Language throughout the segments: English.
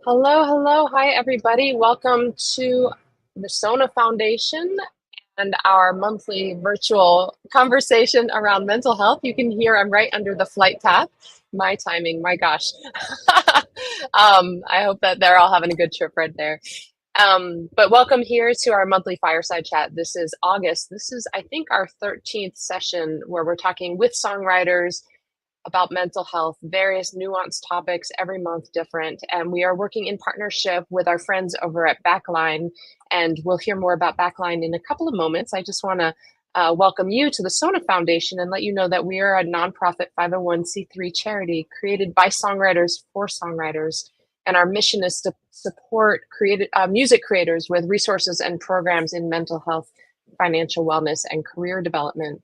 Hello, hello. Hi, everybody. Welcome to the SONA Foundation and our monthly virtual conversation around mental health. You can hear I'm right under the flight path. My timing, my gosh. I hope that they're all having a good trip right there. But welcome here to our monthly Fireside Chat. This is August. This is, I think, our 13th session where we're talking with songwriters about mental health, various nuanced topics, every month different. And we are working in partnership with our friends over at Backline. And we'll hear more about Backline in a couple of moments. I just want to welcome you to the SONA Foundation and let you know that we are a nonprofit 501c3 charity created by songwriters for songwriters. And our mission is to support music creators with resources and programs in mental health, financial wellness, and career development.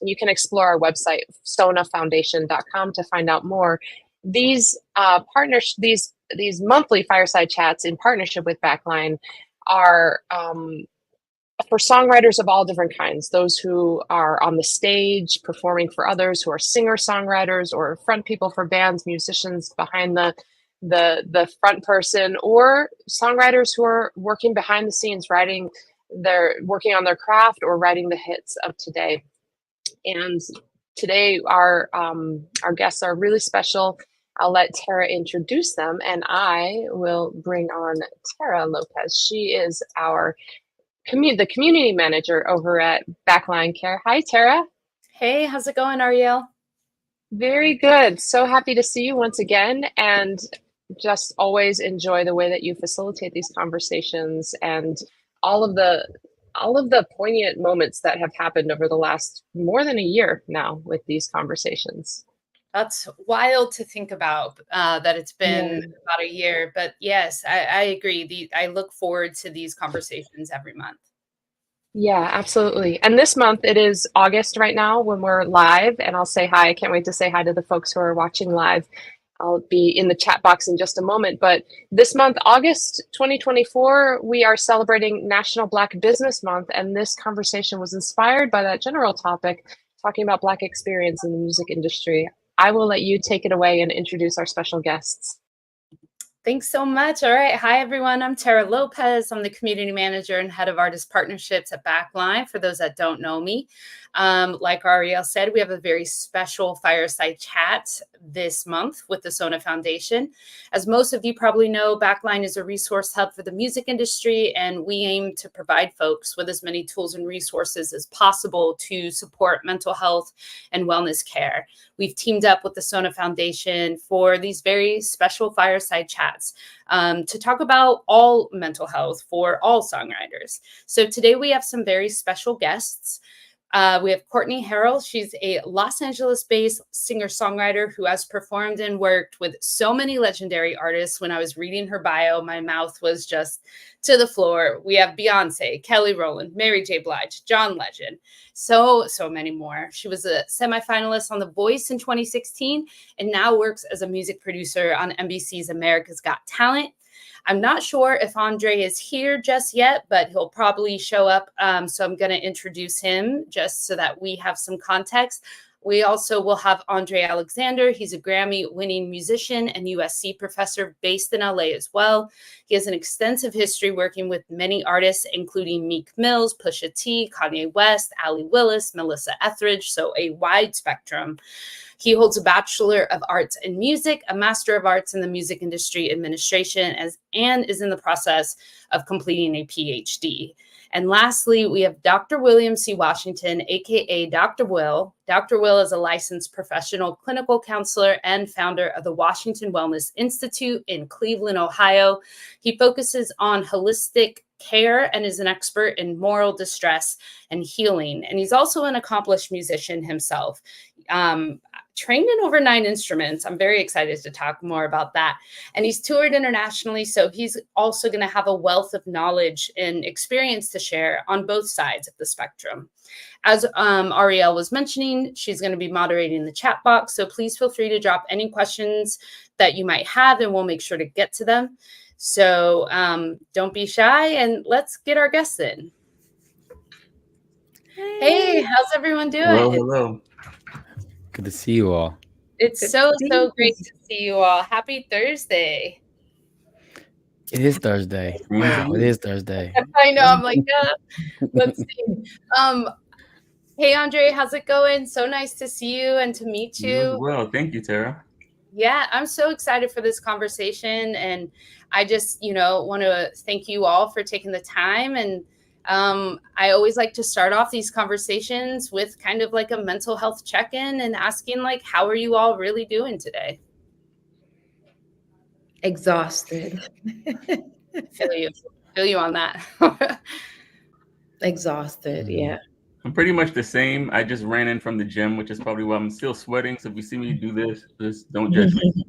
You can explore our website, sonafoundation.com, to find out more. These these monthly fireside chats in partnership with Backline are for songwriters of all different kinds. Those who are on the stage performing for others, who are singer-songwriters or front people for bands, musicians behind the front person, or songwriters who are working behind the scenes, working on their craft or writing the hits of today. And today our guests are really special. I'll let Terra introduce them, and I will bring on Terra Lopez. She is the community manager over at Backline Care. Hi, Terra. Hey, how's it going, Ariel? Very good. So happy to see you once again, and just always enjoy the way that you facilitate these conversations and all of the poignant moments that have happened over the last more than a year now with these conversations. That's wild to think about, that it's been about a year. But yes, I agree. I look forward to these conversations every month. Yeah, absolutely. And this month it is August right now when we're live, and I'll say hi. I can't wait to say hi to the folks who are watching live. I'll be in the chat box in just a moment. But this month, August 2024, we are celebrating National Black Business Month. And this conversation was inspired by that general topic, talking about Black experience in the music industry. I will let you take it away and introduce our special guests. Thanks so much. All right. Hi, everyone. I'm Terra Lopez. I'm the community manager and head of artist partnerships at Backline, for those that don't know me. Like Ariel said, we have a very special fireside chat this month with the SONA Foundation. As most of you probably know, Backline is a resource hub for the music industry, and we aim to provide folks with as many tools and resources as possible to support mental health and wellness care. We've teamed up with the SONA Foundation for these very special fireside chats to talk about all mental health for all songwriters. So today we have some very special guests. We have Courtney Harrell. She's a Los Angeles-based singer-songwriter who has performed and worked with so many legendary artists. When I was reading her bio, my mouth was just to the floor. We have Beyonce, Kelly Rowland, Mary J. Blige, John Legend, so many more. She was a semifinalist on The Voice in 2016 and now works as a music producer on NBC's America's Got Talent. I'm not sure if Andrae is here just yet, but he'll probably show up. So I'm going to introduce him just so that we have some context. We also will have Andrae Alexander. He's a Grammy-winning musician and USC professor based in LA as well. He has an extensive history working with many artists, including Meek Mills, Pusha T, Kanye West, Allie Willis, Melissa Etheridge, so a wide spectrum. He holds a Bachelor of Arts in Music, a Master of Arts in the Music Industry Administration, and is in the process of completing a PhD. And lastly, we have Dr. William C. Washington, aka Dr. Will. Dr. Will is a licensed professional clinical counselor and founder of the Washington Wellness Institute in Cleveland, Ohio. He focuses on holistic care and is an expert in moral distress and healing. And he's also an accomplished musician himself. Trained in over 9 instruments. I'm very excited to talk more about that. And he's toured internationally, so he's also going to have a wealth of knowledge and experience to share on both sides of the spectrum. As Ariel was mentioning, she's going to be moderating the chat box, so please feel free to drop any questions that you might have, and we'll make sure to get to them. So don't be shy, and let's get our guests in. Hey, how's everyone doing? Hello. Good to see you all. It's so great to see you all. Happy Thursday. It is Thursday. Wow, it is Thursday. I know. I'm like, let's see. Hey, Andrae, how's it going? So nice to see you and to meet you. You as well. Thank you, Terra. Yeah, I'm so excited for this conversation. And I just, want to thank you all for taking the time. And I always like to start off these conversations with kind of like a mental health check-in and asking, like, how are you all really doing today? Exhausted. Feel you on that. Exhausted, yeah. I'm pretty much the same. I just ran in from the gym, which is probably why I'm still sweating. So if you see me do this, just don't judge me.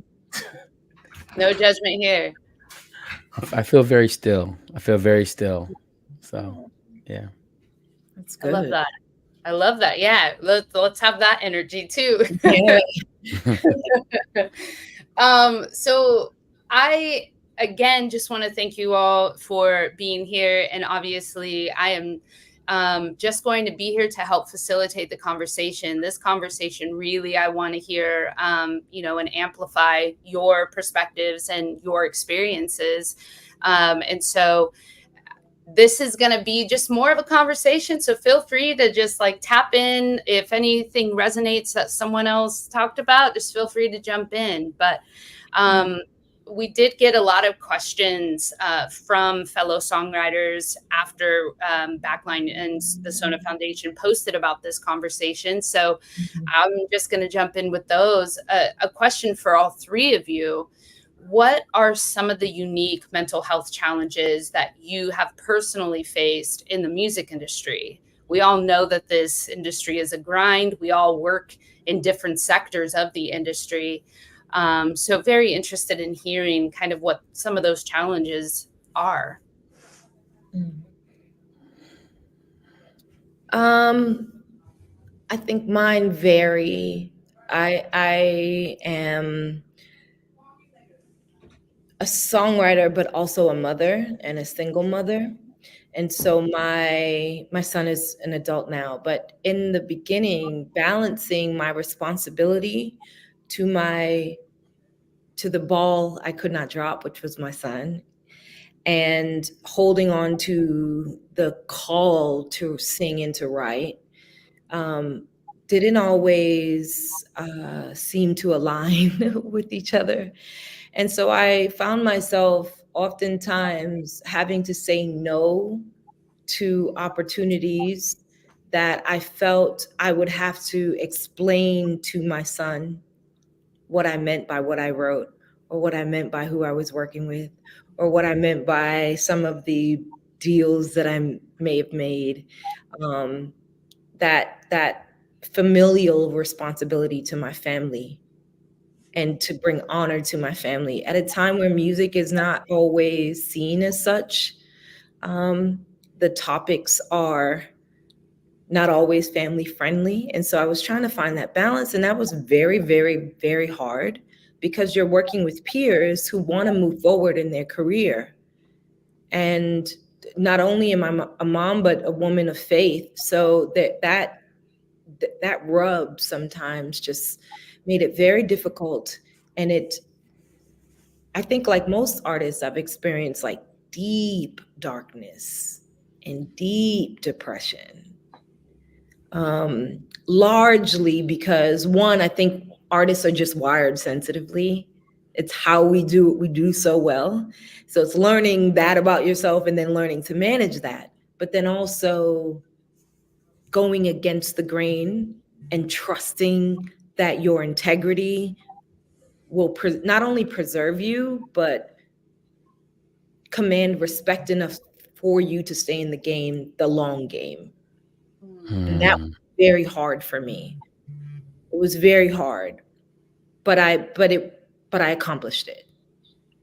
No judgment here. I feel very still. So, yeah. That's good. I love that. Yeah, let's have that energy too. Yeah. So I again just want to thank you all for being here, and obviously I am just going to be here to help facilitate the conversation. This conversation, really, I want to hear, and amplify your perspectives and your experiences. And so this is going to be just more of a conversation. So feel free to just like tap in. If anything resonates that someone else talked about, just feel free to jump in. But we did get a lot of questions from fellow songwriters after Backline and the SONA Foundation posted about this conversation. So I'm just going to jump in with those. A question for all three of you. What are some of the unique mental health challenges that you have personally faced in the music industry? We all know that this industry is a grind. We all work in different sectors of the industry. So very interested in hearing kind of what some of those challenges are. I think mine vary. I am a songwriter, but also a mother and a single mother. And so my son is an adult now, but in the beginning, balancing my responsibility to the ball I could not drop, which was my son, and holding on to the call to sing and to write, didn't always seem to align with each other. And so I found myself oftentimes having to say no to opportunities that I felt I would have to explain to my son what I meant by what I wrote, or what I meant by who I was working with, or what I meant by some of the deals that I may have made. That familial responsibility to my family and to bring honor to my family at a time where music is not always seen as such. The topics are not always family friendly. And so I was trying to find that balance. And that was very, very, very hard, because you're working with peers who want to move forward in their career. And not only am I a mom, but a woman of faith. So that rub sometimes just made it very difficult. And I think like most artists, I've experienced like deep darkness and deep depression. Largely because, one, I think artists are just wired sensitively. It's how we do what we do so well. So it's learning that about yourself and then learning to manage that. But then also going against the grain and trusting that your integrity will not only preserve you, but command respect enough for you to stay in the game, the long game. And that was very hard for me. It was very hard, but I accomplished it,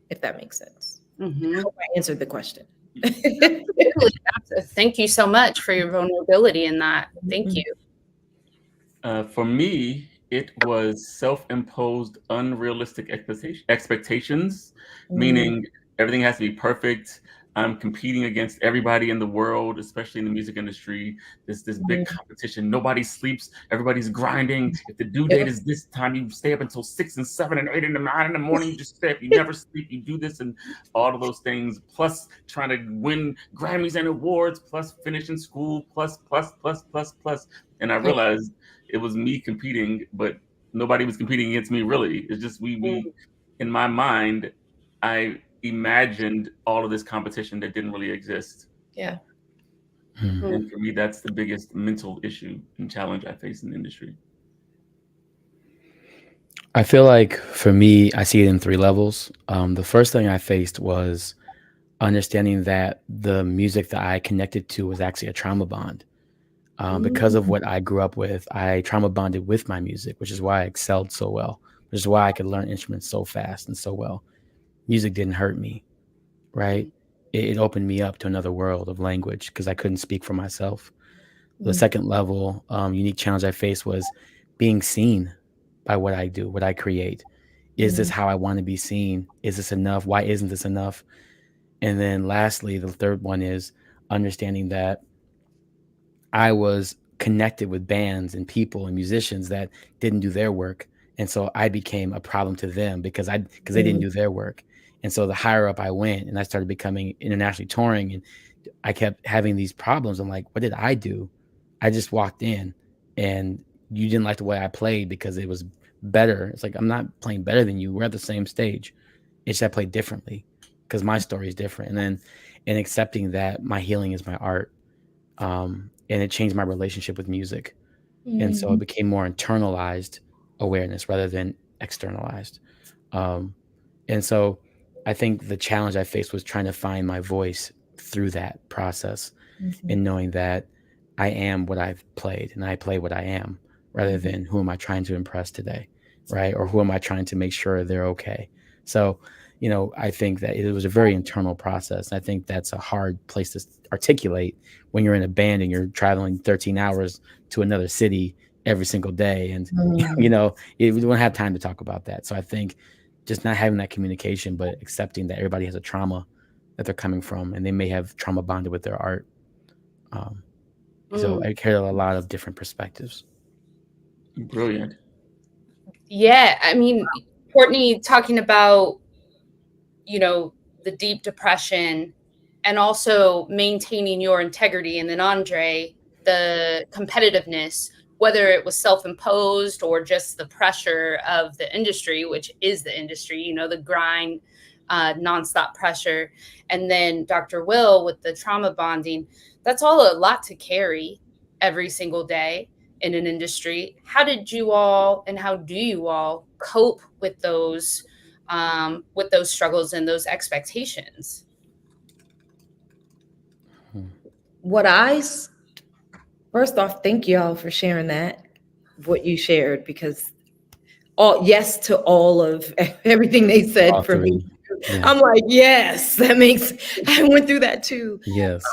if that makes sense. Mm-hmm. I hope I answered the question. Thank you so much for your vulnerability in that. Thank you. For me, it was self-imposed unrealistic expectations, meaning everything has to be perfect. I'm competing against everybody in the world, especially in the music industry. This big competition. Nobody sleeps. Everybody's grinding. If the due date is this time, you stay up until 6 and 7 and 8 and 9 in the morning. You just stay up. You never sleep. You do this and all of those things. Plus trying to win Grammys and awards. Plus finishing school. Plus. And I realized it was me competing, but nobody was competing against me. Really, it's just we. In my mind, I imagined all of this competition that didn't really exist. Yeah. And for me, that's the biggest mental issue and challenge I face in the industry. I feel like for me, I see it in 3 levels. The first thing I faced was understanding that the music that I connected to was actually a trauma bond. Because of what I grew up with, I trauma bonded with my music, which is why I excelled so well, which is why I could learn instruments so fast and so well. Music didn't hurt me, right? It opened me up to another world of language because I couldn't speak for myself. The second level, unique challenge I faced was being seen by what I do, what I create. Is this how I want to be seen? Is this enough? Why isn't this enough? And then lastly, the third one is understanding that I was connected with bands and people and musicians that didn't do their work. And so I became a problem to them because they didn't do their work. And so the higher up I went and I started becoming internationally touring and I kept having these problems. I'm like, what did I do? I just walked in and you didn't like the way I played because it was better. It's like, I'm not playing better than you. We're at the same stage. It's just I play differently because my story is different. And then in accepting that my healing is my art. And it changed my relationship with music. And so it became more internalized awareness rather than externalized. And so I think the challenge I faced was trying to find my voice through that process and knowing that I am what I've played and I play what I am rather than who am I trying to impress today, right? Or who am I trying to make sure they're okay? So, I think that it was a very internal process. I think that's a hard place to articulate when you're in a band and you're traveling 13 hours to another city every single day. And, we don't have time to talk about that. So I think just not having that communication, but accepting that everybody has a trauma that they're coming from and they may have trauma bonded with their art. So I carry a lot of different perspectives. Brilliant. Yeah. I mean, Courtney talking about, the deep depression and also maintaining your integrity. And then Andrae, the competitiveness, whether it was self-imposed or just the pressure of the industry, which is the industry, the grind, nonstop pressure. And then Dr. Will with the trauma bonding, that's all a lot to carry every single day in an industry. How did you all and how do you all cope with those struggles and those expectations? First off, thank y'all for sharing what you shared, because yes to all of everything they said for me. Yeah. I'm like, yes, I went through that too. Yes.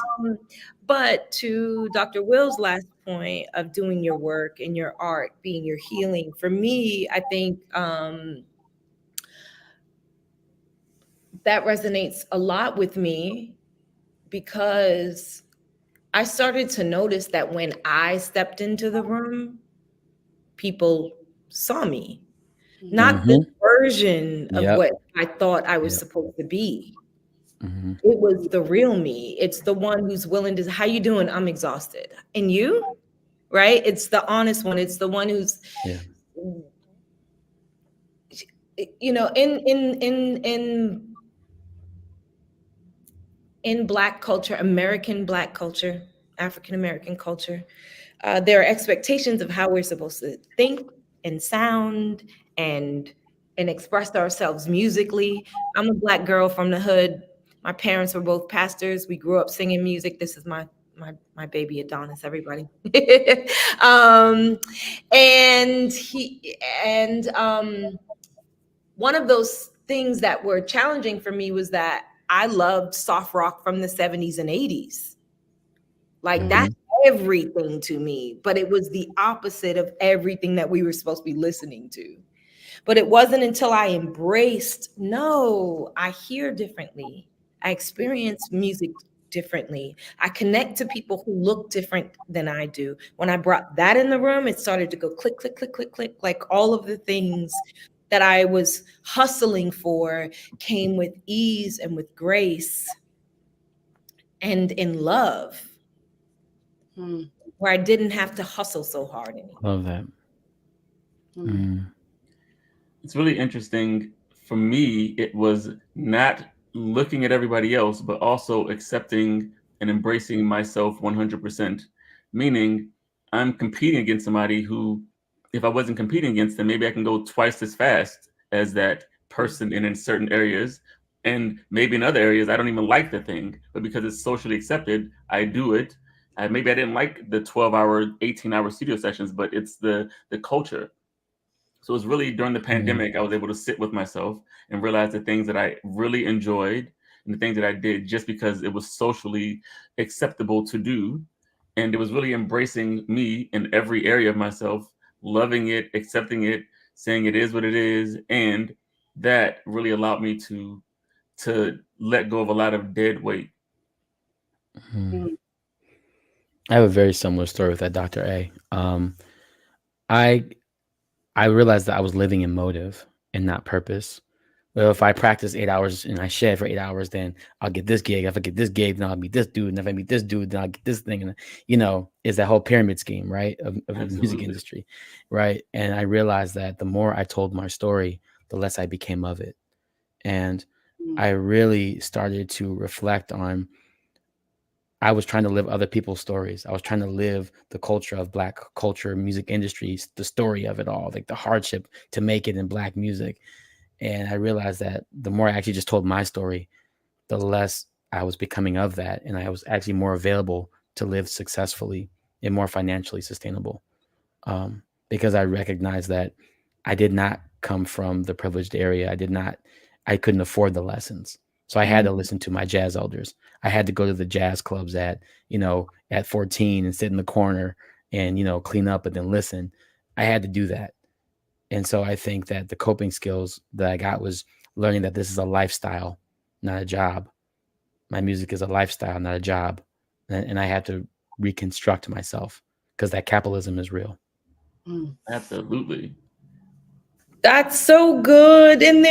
But to Dr. Will's last point of doing your work and your art being your healing, for me, I think that resonates a lot with me because I started to notice that when I stepped into the room, people saw me, not the version of what I thought I was supposed to be. It was the real me. It's the one who's willing to, how you doing? I'm exhausted. And you, right? It's the honest one. It's the one who's, in Black culture, American Black culture, African-American culture, there are expectations of how we're supposed to think and sound and express ourselves musically. I'm a Black girl from the hood. My parents were both pastors. We grew up singing music. This is my baby Adonis, everybody. One of those things that were challenging for me was that I loved soft rock from the 70s and 80s. Like that's everything to me, but it was the opposite of everything that we were supposed to be listening to. But it wasn't until I embraced, no, I hear differently I experience music differently. I connect to people who look different than I do. When I brought that in the room, it started to go click, click, click, click, click. Like all of the things that I was hustling for came with ease and with grace and in love, where I didn't have to hustle so hard anymore. Love that. It's really interesting. For me, it was not looking at everybody else, but also accepting and embracing myself 100%. Meaning, I'm competing against somebody who, if I wasn't competing against them, maybe I can go twice as fast as that person in certain areas. And maybe in other areas, I don't even like the thing, but because it's socially accepted, I do it. Maybe I didn't like the 12-hour, 18-hour studio sessions, but it's the culture. So it was really during the pandemic, I was able to sit with myself and realize the things that I really enjoyed and the things that I did just because it was socially acceptable to do. And it was really embracing me in every area of myself, loving it, accepting it, saying it is what it is. And that really allowed me to let go of a lot of dead weight. I have a very similar story with that, Dr. A. I realized that I was living in motive and not purpose. Well, if I practice 8 hours and I shed for 8 hours, then I'll get this gig. If I get this gig, then I'll meet this dude. And if I meet this dude, then I'll get this thing. And, you know, is that whole pyramid scheme, right, of the music industry, right? And I realized that the more I told my story, the less I became of it. And I really started to reflect on, I was trying to live other people's stories. I was trying to live the culture of Black culture, music industries, the story of it all, like the hardship to make it in Black music. And I realized that the more I actually just told my story, the less I was becoming of that. And I was actually more available to live successfully and more financially sustainable. Because I recognized that I did not come from the privileged area. I couldn't afford the lessons. So I had to listen to my jazz elders. I had to go to the jazz clubs at 14 and sit in the corner and, clean up and then listen. I had to do that. And so I think that the coping skills that I got was learning that this is a lifestyle, not a job. My music is a lifestyle, not a job. And I had to reconstruct myself because that capitalism is real. Absolutely. That's so good. And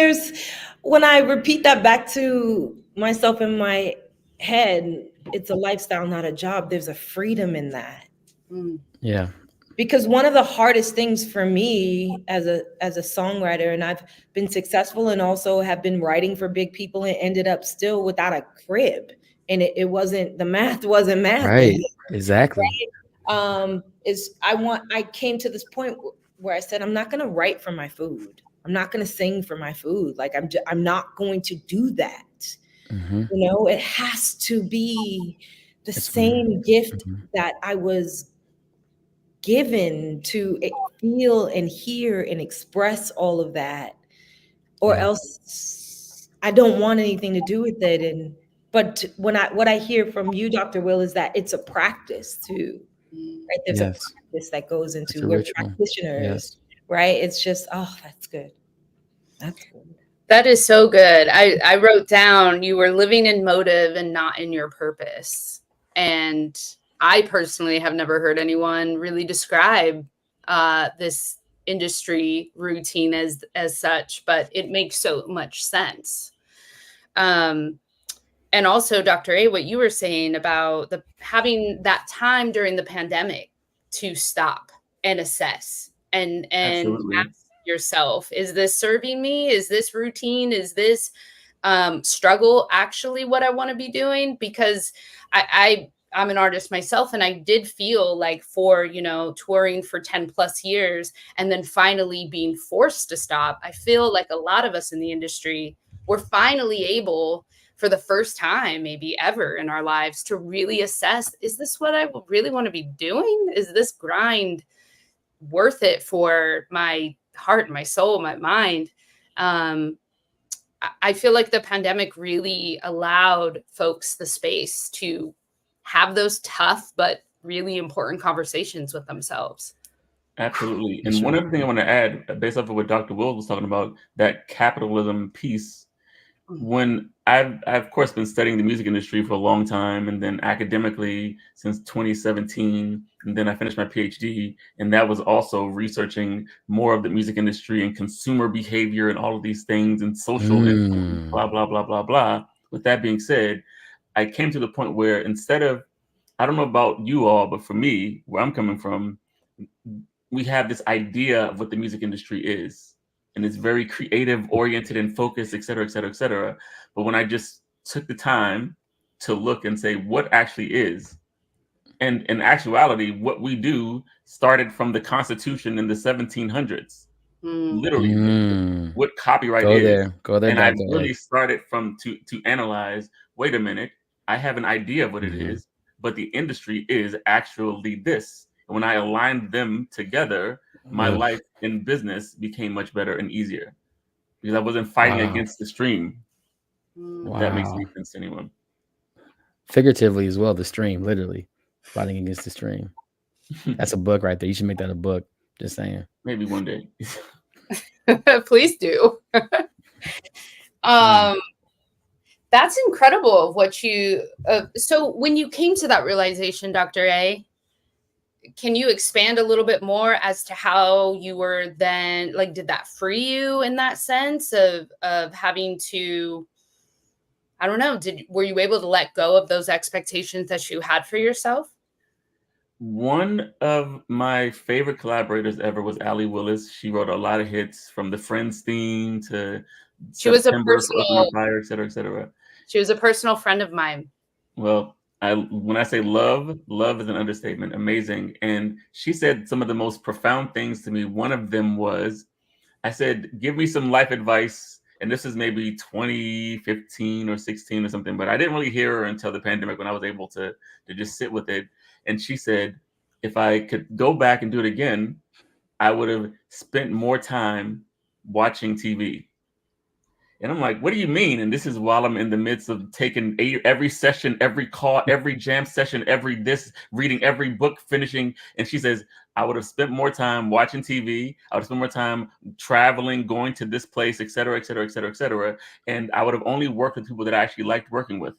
when I repeat that back to myself in my head, it's a lifestyle, not a job. There's a freedom in that. Yeah. Because one of the hardest things for me as a songwriter, and I've been successful and also have been writing for big people and ended up still without a crib. And it wasn't, the math wasn't math. Right. Exactly. Right? I came to this point where I said, I'm not going to write for my food. I'm not going to sing for my food. Like I'm not going to do that. It has to be the same gift that I was given to feel and hear and express all of that, or else I don't want anything to do with it. But what I hear from you, Dr. Will, is that it's a practice too, right? There's a practice that goes into we're practitioners, right? It's just, that's good. That's good. That is so good. I wrote down, you were living in motive and not in your purpose. And I personally have never heard anyone really describe this industry routine as such, but it makes so much sense. And also, Dr. A, what you were saying about having that time during the pandemic to stop and assess and ask yourself, is this serving me? Is this routine? Is this struggle actually what I want to be doing? Because I'm an artist myself, and I did feel like for, touring for 10 plus years and then finally being forced to stop, I feel like a lot of us in the industry were finally able, for the first time maybe ever in our lives, to really assess, is this what I really want to be doing? Is this grind worth it for my heart, my soul, my mind? I feel like the pandemic really allowed folks the space to have those tough but really important conversations with themselves. Absolutely. And one other thing I want to add, based off of what Dr. Will was talking about, that capitalism piece, when I've of course been studying the music industry for a long time, and then academically since 2017, and then I finished my PhD, and that was also researching more of the music industry and consumer behavior and all of these things and social influence, blah blah blah blah blah. With that being said, I came to the point where instead of, I don't know about you all, but for me, where I'm coming from, we have this idea of what the music industry is, and it's very creative oriented and focused, et cetera, et cetera, et cetera. But when I just took the time to look and say what actually is, and in actuality, what we do started from the Constitution in the 1700s. Literally, what copyright is. Go there, And I Dr. really A. started from to analyze, wait a minute, I have an idea of what it is, but the industry is actually this. And when I aligned them together, my life in business became much better and easier because I wasn't fighting against the stream. If that makes any sense to anyone. Figuratively as well, the stream, literally fighting against the stream. That's a book right there. You should make that a book. Just saying. Maybe one day. Please do. That's incredible what you, so when you came to that realization, Dr. A, can you expand a little bit more as to how you were then, like, did that free you in that sense of having to, I don't know, were you able to let go of those expectations that you had for yourself? One of my favorite collaborators ever was Allie Willis. She wrote a lot of hits, from the Friends theme to She was a September for Up in the personal, Fire, et cetera, et cetera. she was a personal friend of mine. Well, when I say love is an understatement. Amazing. And she said some of the most profound things to me. One of them was, I said, give me some life advice. And this is maybe 2015 or 16 or something, but I didn't really hear her until the pandemic when I was able to just sit with it. And she said, if I could go back and do it again, I would have spent more time watching TV. And I'm like, what do you mean? And this is while I'm in the midst of taking every session, every call, every jam session, reading every book, finishing. And she says, I would have spent more time watching TV. I would have spent more time traveling, going to this place, et cetera, et cetera, et cetera, et cetera. And I would have only worked with people that I actually liked working with.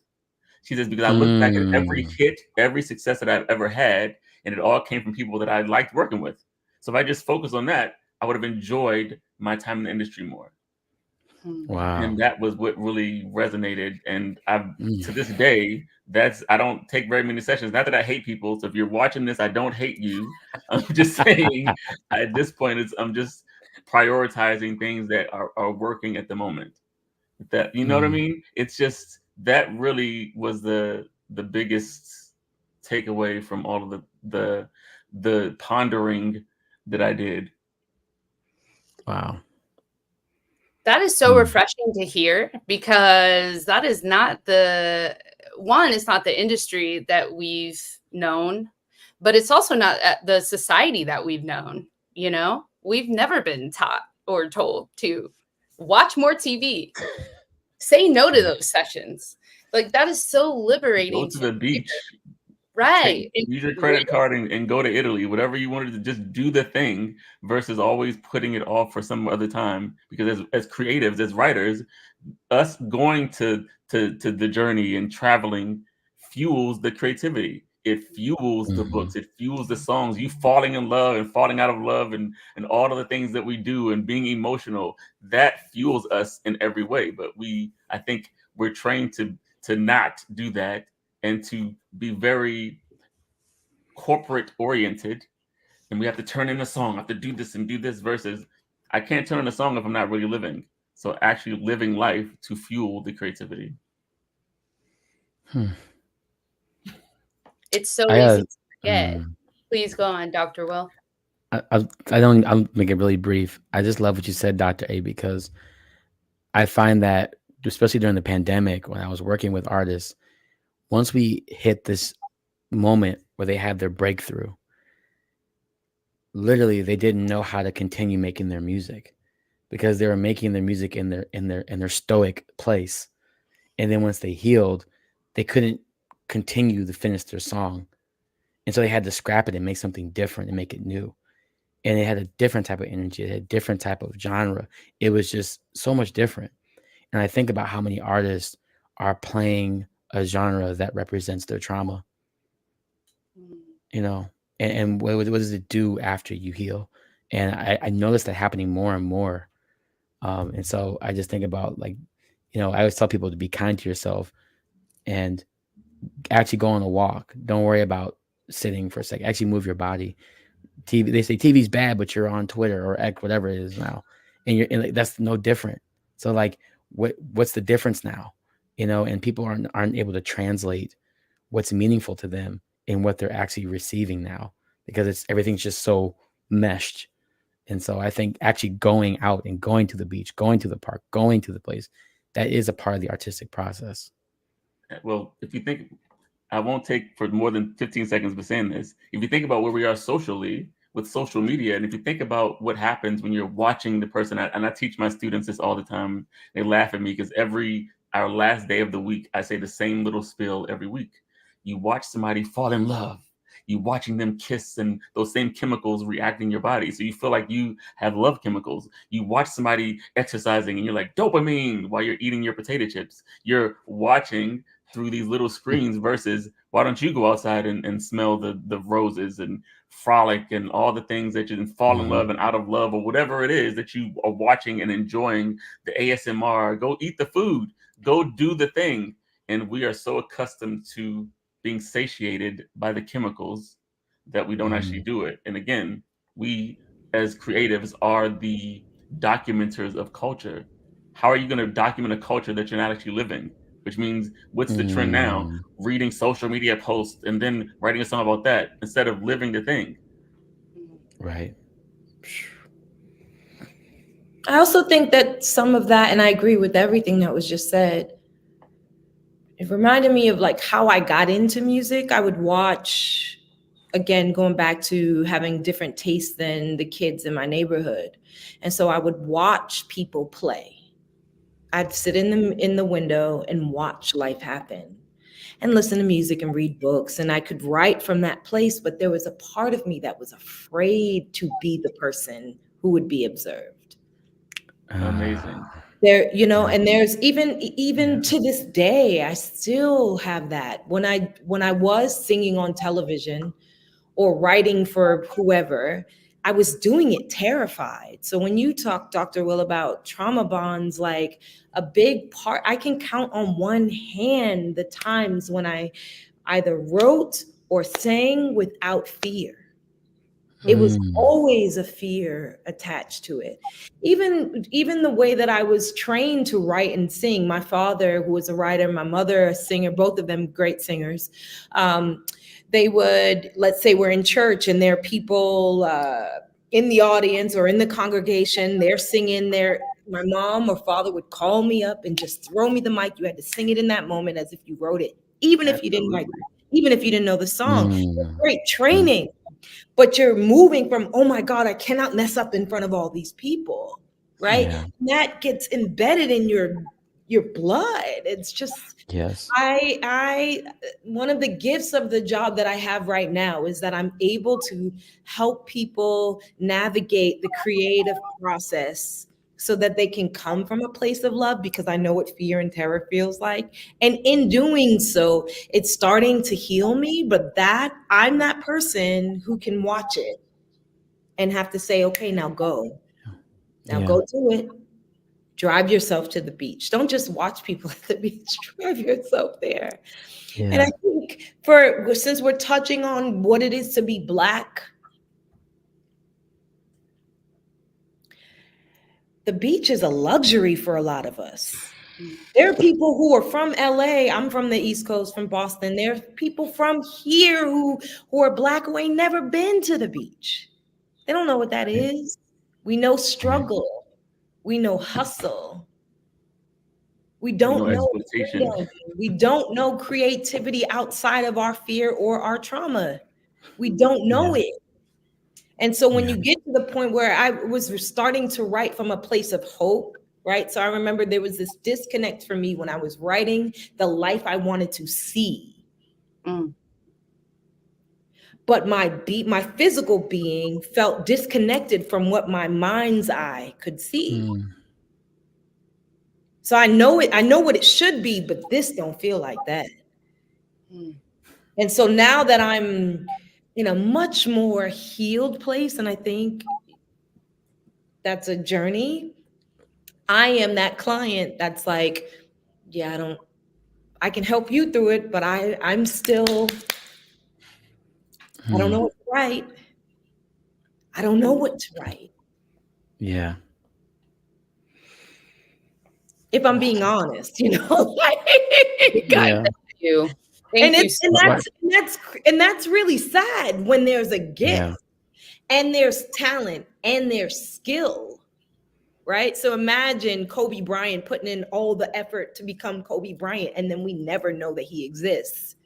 She says, because I look back at every hit, every success that I've ever had, and it all came from people that I liked working with. So if I just focus on that, I would have enjoyed my time in the industry more. Wow. And that was what really resonated. And to this day, I don't take very many sessions. Not that I hate people. So if you're watching this, I don't hate you. I'm just saying at this point, I'm just prioritizing things that are working at the moment. That, you know what I mean? It's just, that really was the biggest takeaway from all of the pondering that I did. Wow. That is so refreshing to hear, because that is not it's not the industry that we've known, but it's also not the society that we've known. You know, we've never been taught or told to watch more TV, say no to those sessions. Like, that is so liberating. Go to the beach. Right. Use your credit card and go to Italy, whatever you wanted to, just do the thing versus always putting it off for some other time. Because as creatives, as writers, us going to the journey and traveling fuels the creativity. It fuels the books. It fuels the songs. You falling in love and falling out of love and all of the things that we do and being emotional, that fuels us in every way. But I think we're trained to not do that, and to be very corporate oriented, and we have to turn in a song, I have to do this and do this, versus I can't turn in a song if I'm not really living. So actually living life to fuel the creativity. It's so easy to forget. Please go on, Dr. Will. I'll make it really brief. I just love what you said, Dr. A, because I find that, especially during the pandemic, when I was working with artists, once we hit this moment where they had their breakthrough, literally they didn't know how to continue making their music, because they were making their music in their stoic place. And then once they healed, they couldn't continue to finish their song. And so they had to scrap it and make something different and make it new. And it had a different type of energy. It had a different type of genre. It was just so much different. And I think about how many artists are playing a genre that represents their trauma, you know, and what does it do after you heal? And I noticed that happening more and more. And so I just think about, like, I always tell people to be kind to yourself and actually go on a walk. Don't worry about sitting for a second. Actually move your body. They say TV's bad, but you're on Twitter or X, whatever it is now, and like, that's no different. So like, what's the difference now? And people aren't able to translate what's meaningful to them and what they're actually receiving now, because everything's just so meshed. And so I think actually going out and going to the beach, going to the park, going to the place, that is a part of the artistic process. Well, if you think, I won't take for more than 15 seconds by saying this. If you think about where we are socially with social media, and if you think about what happens when you're watching the person, and I teach my students this all the time, they laugh at me because our last day of the week, I say the same little spiel every week. You watch somebody fall in love. You watching them kiss, and those same chemicals react in your body. So you feel like you have love chemicals. You watch somebody exercising and you're like dopamine while you're eating your potato chips. You're watching through these little screens versus why don't you go outside and smell the roses and frolic and all the things that you fall in love and out of love, or whatever it is that you are watching and enjoying, the ASMR, go eat the food, go do the thing. And we are so accustomed to being satiated by the chemicals that we don't actually do it. And again, we as creatives are the documenters of culture. How are you going to document a culture that you're not actually living? Which means, what's the trend now? Reading social media posts and then writing a song about that instead of living the thing. Right. I also think that some of that, and I agree with everything that was just said, it reminded me of like how I got into music. I would watch, again, going back to having different tastes than the kids in my neighborhood. And so I would watch people play. I'd sit in the window and watch life happen and listen to music and read books. And I could write from that place, but there was a part of me that was afraid to be the person who would be observed. Amazing. There, and there's even to this day, I still have that. When I was singing on television or writing for whoever, I was doing it terrified. So when you talk, Dr. Will, about trauma bonds, like a big part, I can count on one hand the times when I either wrote or sang without fear. It was always a fear attached to it. Even the way that I was trained to write and sing, my father, who was a writer, my mother, a singer, both of them great singers, they would, let's say we're in church and there are people in the audience or in the congregation, they're singing my mom or father would call me up and just throw me the mic. You had to sing it in that moment as if you wrote it, even if you didn't write it, even if you didn't know the song. Great training. But you're moving from, oh my God, I cannot mess up in front of all these people, right? Yeah. That gets embedded in your blood. It's just, yes. I one of the gifts of the job that I have right now is that I'm able to help people navigate the creative process so that they can come from a place of love, because I know what fear and terror feels like. And in doing so, it's starting to heal me, but I'm that person who can watch it and have to say, okay, now go. Now go do it. Drive yourself to the beach. Don't just watch people at the beach. Drive yourself there. Yeah. And I think since we're touching on what it is to be Black, the beach is a luxury for a lot of us. There are people who are from LA. I'm from the East Coast, from Boston. There are people from here who are Black who ain't never been to the beach. They don't know what that is. We know struggle. We know hustle. We don't know freedom. We don't know creativity outside of our fear or our trauma. We don't know it. And so when you get to the point where I was starting to write from a place of hope, right? So I remember there was this disconnect for me when I was writing the life I wanted to see. But my physical being felt disconnected from what my mind's eye could see. So I know what it should be, but this don't feel like that. And so now that I'm in a much more healed place, and I think that's a journey, I am that client that's like, yeah, I can help you through it, but I'm still, I don't know what to write. I don't know what to write. Yeah. If I'm being honest, you know, Yeah. Thank you. And that's really sad when there's a gift Yeah. and there's talent and there's skill, right? So imagine Kobe Bryant putting in all the effort to become Kobe Bryant, and then we never know that he exists.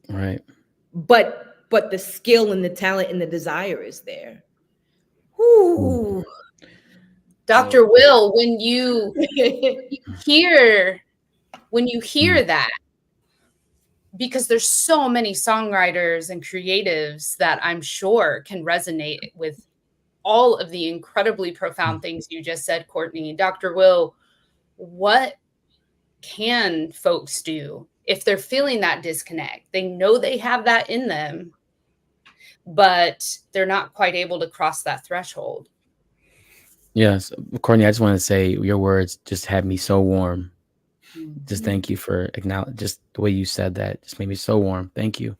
Right. But the skill and the talent and the desire is there. Ooh. Dr. Will, when you hear that, because there's so many songwriters and creatives that I'm sure can resonate with all of the incredibly profound things you just said, Courtney. Dr. Will, what can folks do if they're feeling that disconnect? They know they have that in them, but they're not quite able to cross that threshold. Yes. Courtney, I just want to say your words just had me so warm. Just thank you for acknowledging, just the way you said that just made me so warm. Thank you.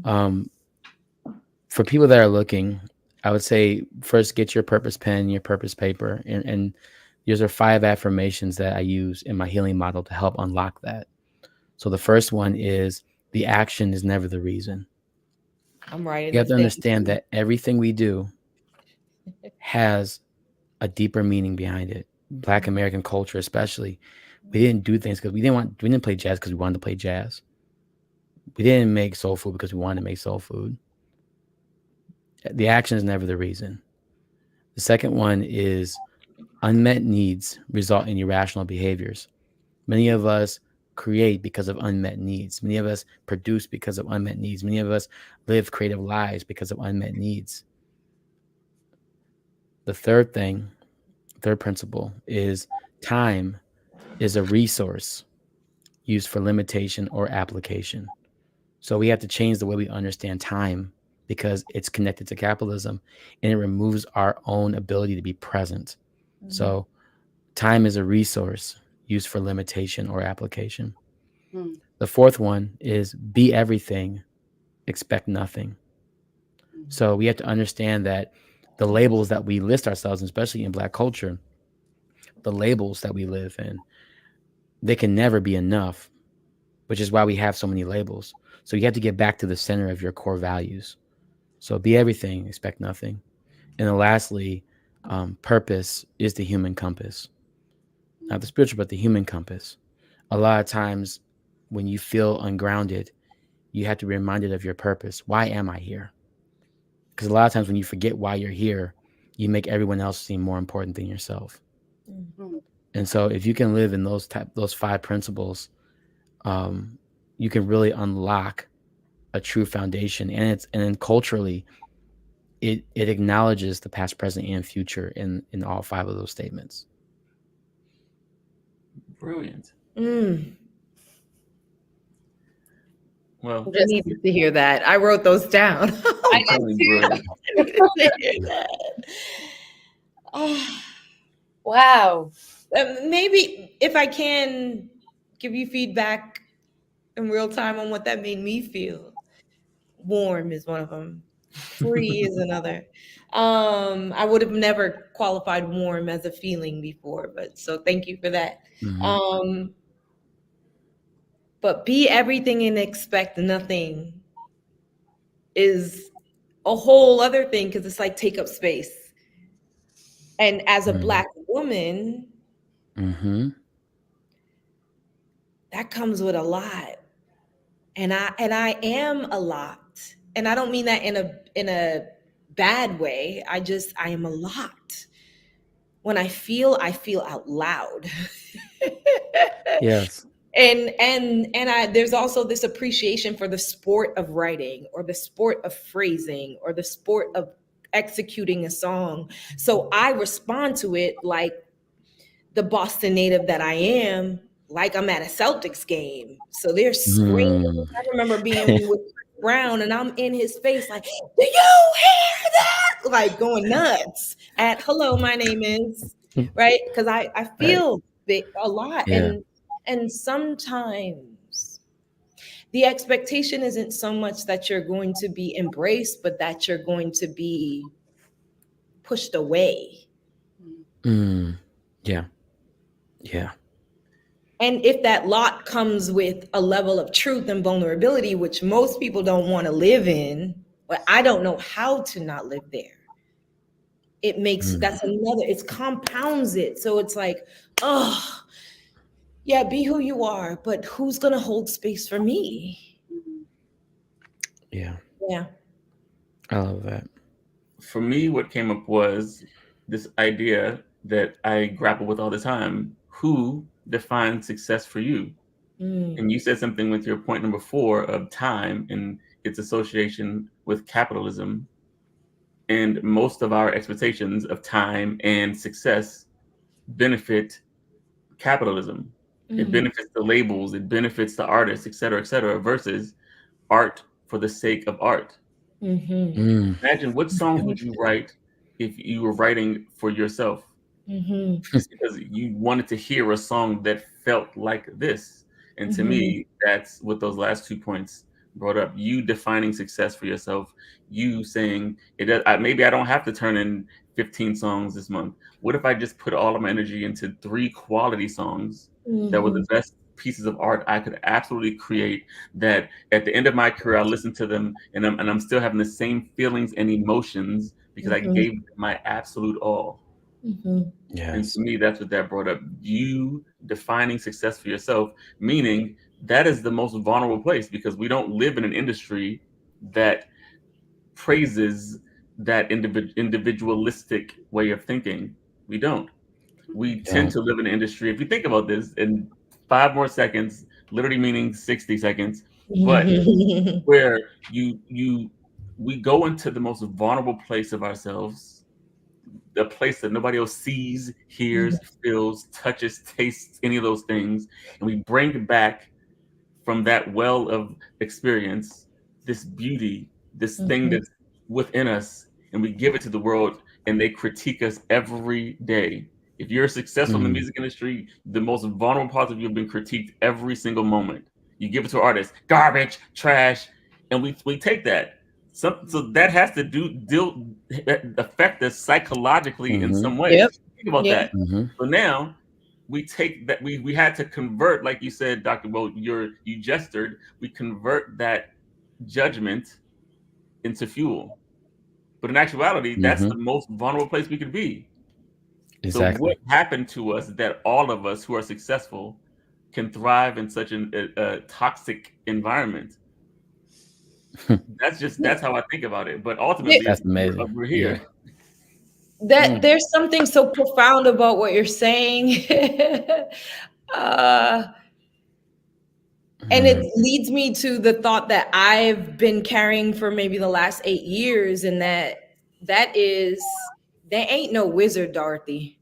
For people that are looking, I would say first get your purpose pen, your purpose paper, and these are 5 affirmations that I use in my healing model to help unlock that. So the first one is the action is never the reason. I'm writing. You have to understand that everything we do has a deeper meaning behind it. Black American culture, especially, we didn't do things because we didn't play jazz because we wanted to play jazz. We didn't make soul food because we wanted to make soul food. The action is never the reason. The second one is unmet needs result in irrational behaviors. Many of us create because of unmet needs. Many of us produce because of unmet needs. Many of us live creative lives because of unmet needs. The third principle is time is a resource used for limitation or application. So we have to change the way we understand time because it's connected to capitalism and it removes our own ability to be present. So time is a resource used for limitation or application. The fourth one is be everything, expect nothing. So we have to understand that the labels that we list ourselves, especially in Black culture, the labels that we live in, they can never be enough, which is why we have so many labels. So you have to get back to the center of your core values. So be everything, expect nothing. And then lastly, purpose is the human compass. Not the spiritual, but the human compass. A lot of times when you feel ungrounded, you have to be reminded of your purpose. Why am I here? Because a lot of times when you forget why you're here, you make everyone else seem more important than yourself. And so if you can live in those 5 principles, you can really unlock a true foundation. And then culturally, it acknowledges the past, present, and future in all 5 of those statements. Brilliant. Well, I needed to hear that. I wrote those down. I did too. Wow. Maybe if I can give you feedback in real time on what that made me feel. Warm is one of them. Free is another. I would have never qualified warm as a feeling before, but so thank you for that. But be everything and expect nothing is a whole other thing because it's like take up space. And as a Black woman, that comes with a lot. And I am a lot. And I don't mean that in a bad way. I am a lot. When I feel out loud. Yes. And there's also this appreciation for the sport of writing or the sport of phrasing or the sport of executing a song. So I respond to it like the Boston native that I am, like I'm at a Celtics game. So they're screaming. I remember being with Brown and I'm in his face like, do you hear that? Like going nuts at hello, my name is, right? Because I feel a lot. Yeah. And sometimes the expectation isn't so much that you're going to be embraced, but that you're going to be pushed away. Yeah. Yeah. And if that lot comes with a level of truth and vulnerability, which most people don't want to live in, but I don't know how to not live there. It makes, that's another, it compounds it. So it's like, oh, yeah, be who you are, but who's going to hold space for me? Yeah. Yeah. I love that. For me, what came up was this idea that I grapple with all the time. Who defines success for you? And you said something with your point number 4 of time and its association with capitalism. And most of our expectations of time and success benefit capitalism. It benefits the labels, it benefits the artists, et cetera, versus art for the sake of art. Imagine what songs would you write if you were writing for yourself? Just because you wanted to hear a song that felt like this. And to me, that's what those last 2 points brought up. You defining success for yourself. You saying, maybe I don't have to turn in 15 songs this month. What if I just put all of my energy into 3 quality songs that were the best pieces of art I could absolutely create, that at the end of my career, I listen to them and I'm still having the same feelings and emotions because I gave them my absolute all. Yes. And to me, that's what that brought up. You defining success for yourself, meaning that is the most vulnerable place, because we don't live in an industry that praises that individualistic way of thinking. We don't. We tend to live in an industry, if you think about this, in 5 more seconds, literally meaning 60 seconds, but where we go into the most vulnerable place of ourselves, the place that nobody else sees, hears, feels, touches, tastes, any of those things, and we bring back from that well of experience this beauty, this thing that's within us, and we give it to the world, and they critique us every day. If you're successful in the music industry, the most vulnerable parts of you have been critiqued every single moment. You give it to artists, garbage, trash, and we take that. So that has to affect us psychologically in some way. Think about that. So now we take that, we had to convert, like you said, Dr. Bo, you gestured, we convert that judgment into fuel. But in actuality, that's the most vulnerable place we could be. Exactly. So what happened to us that all of us who are successful can thrive in such a toxic environment? That's how I think think it. But ultimately, that's amazing. We're here. That there's something so profound about what you're saying. And it leads me to the thought that I've been carrying for maybe the last 8 years, and that is, there ain't no wizard, Dorothy.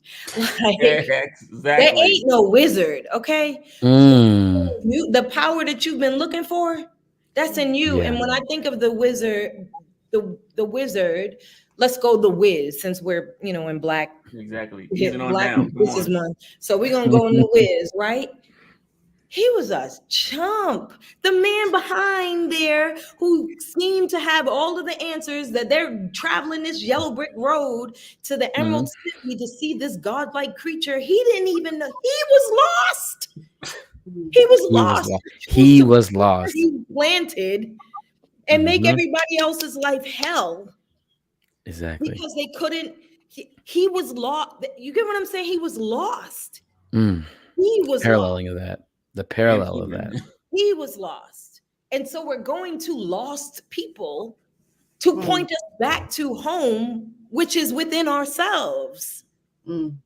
Like, exactly. There ain't no wizard, okay? The power that you've been looking for, that's in you. Yeah. And when I think of the wizard, the wizard, let's go the Wiz, since we're, in Black. Exactly. Black Business Month. So we're gonna go in the Wiz, right? He was a chump. The man behind there who seemed to have all of the answers, that they're traveling this yellow brick road to the Emerald City to see this godlike creature. He didn't even know. He was lost. He was lost. He was lost. He planted and make everybody else's life hell. Exactly. Because they couldn't. He was lost. You get what I'm saying? He was lost. He was paralleling lost. of that. The parallel of that. He was lost. And so we're going to lost people to point us back to home, which is within ourselves. And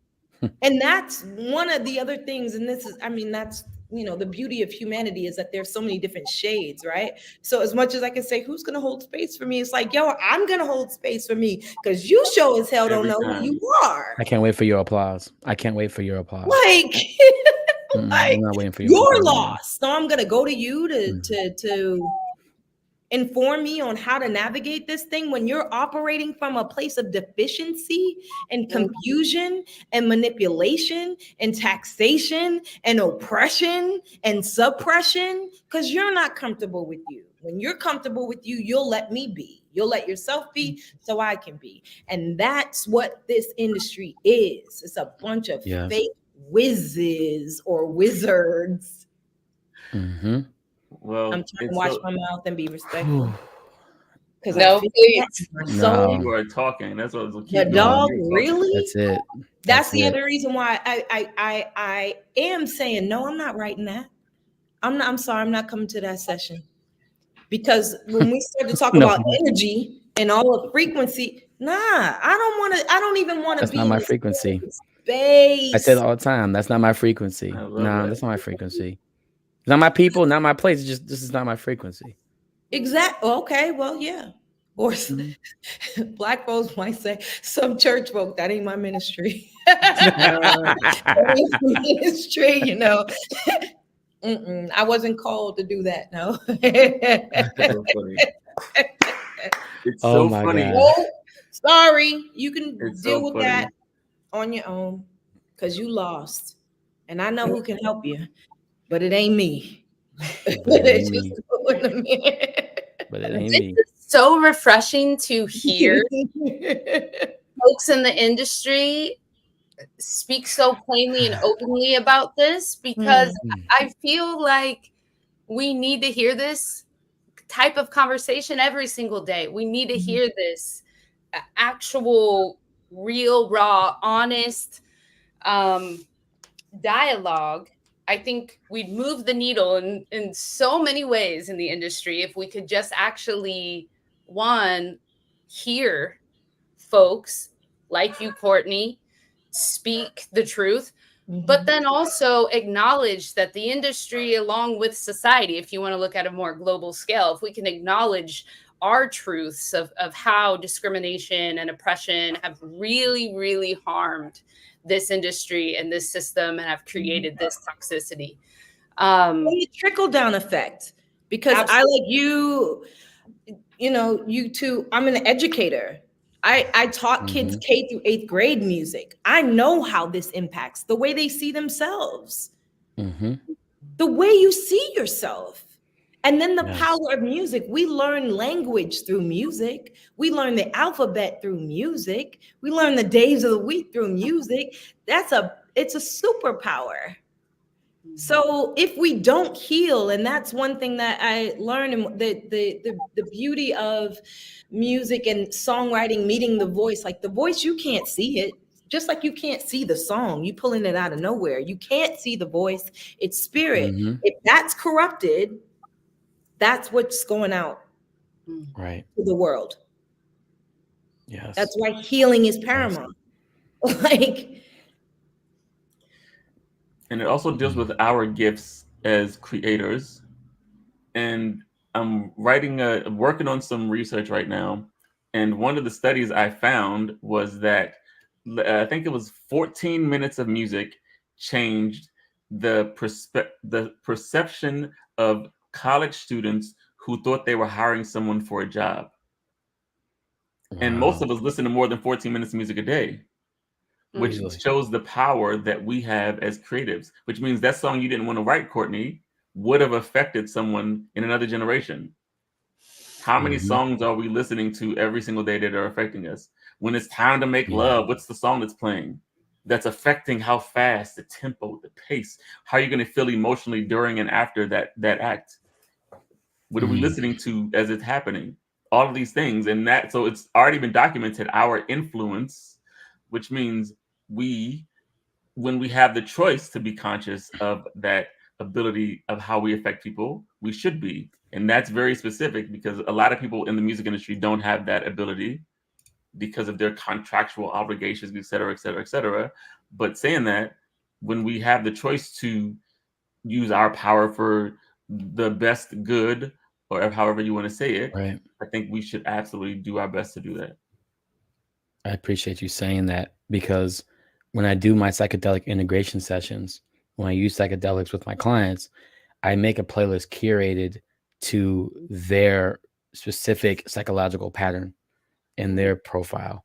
that's one of the other things. And this is, that's you know, the beauty of humanity is that there's so many different shades, right? So as much as I can say, who's going to hold space for me? It's like, yo, I'm going to hold space for me because you sure as hell don't Every know time. who you are. I can't wait for your applause. I can't wait for your applause. Like, like I'm not waiting for your you're applause. lost. So I'm going to go to you to inform me on how to navigate this thing when you're operating from a place of deficiency and confusion and manipulation and taxation and oppression and suppression, because you're not comfortable with you. When you're comfortable with you, you'll let me be. You'll let yourself be so I can be. And that's what this industry is. It's a bunch of fake whizzes or wizards. Mm-hmm. Well, I'm trying to watch my mouth and be respectful. Because No, please. so you are talking. That's what keep the going. dog, really? That's it. That's the other reason why I am saying no. I'm not writing that. I'm sorry. I'm not coming to that session because when we start to talk about energy and all of frequency, nah, I don't want to. I don't even want to be. That's not my frequency. Space. I say it all the time. That's not my frequency. No, that's not my frequency. It's not my people, not my place. It's just this is not my frequency. Exactly. Okay. Well, yeah. Or Black folks might say, some church folk, that ain't my ministry. That ain't my ministry, you know. I wasn't called to do that. No. It's so funny. Oh, sorry. You can It's deal so with funny. that on your own because you lost. And I know who can help you, but it ain't me. But it ain't me. It's so refreshing to hear folks in the industry speak so plainly and openly about this, because I feel like we need to hear this type of conversation every single day. We need to hear this actual, real, raw, honest dialogue. I think we'd move the needle in so many ways in the industry if we could just actually, one, hear folks like you, Courtney, speak the truth, but then also acknowledge that the industry, along with society, if you want to look at a more global scale, if we can acknowledge our truths of how discrimination and oppression have really, really harmed this industry and this system and have created this toxicity. Trickle down effect, because I like you know, you two, I'm an educator. I taught kids K through 8th grade music. I know how this impacts the way they see themselves, the way you see yourself. And then the power of music. We learn language through music. We learn the alphabet through music. We learn the days of the week through music. It's a superpower. So if we don't heal, and that's one thing that I learned, and the beauty of music and songwriting, meeting the voice, like the voice, you can't see it. Just like you can't see the song, you pulling it out of nowhere. You can't see the voice, it's spirit. If that's corrupted, that's what's going out to the world. Yes. That's why healing is paramount. And it also deals with our gifts as creators. And I'm working on some research right now. And one of the studies I found was that I think it was 14 minutes of music changed the perception of college students who thought they were hiring someone for a job. And most of us listen to more than 14 minutes of music a day, which shows the power that we have as creatives, which means that song you didn't want to write, Courtney, would have affected someone in another generation. How many songs are we listening to every single day that are affecting us? When it's time to make love, what's the song that's playing? That's affecting how fast, the tempo, the pace, how are you going to feel emotionally during and after that act? What are we listening to as it's happening? All of these things. And so it's already been documented, our influence, which means when we have the choice to be conscious of that ability of how we affect people, we should be. And that's very specific because a lot of people in the music industry don't have that ability because of their contractual obligations, et cetera, et cetera, et cetera. But saying that, when we have the choice to use our power for the best good, or however you want to say it, Right. I think we should absolutely do our best to do that. I appreciate you saying that, because when I do my psychedelic integration sessions, when I use psychedelics with my clients, I make a playlist curated to their specific psychological pattern and their profile.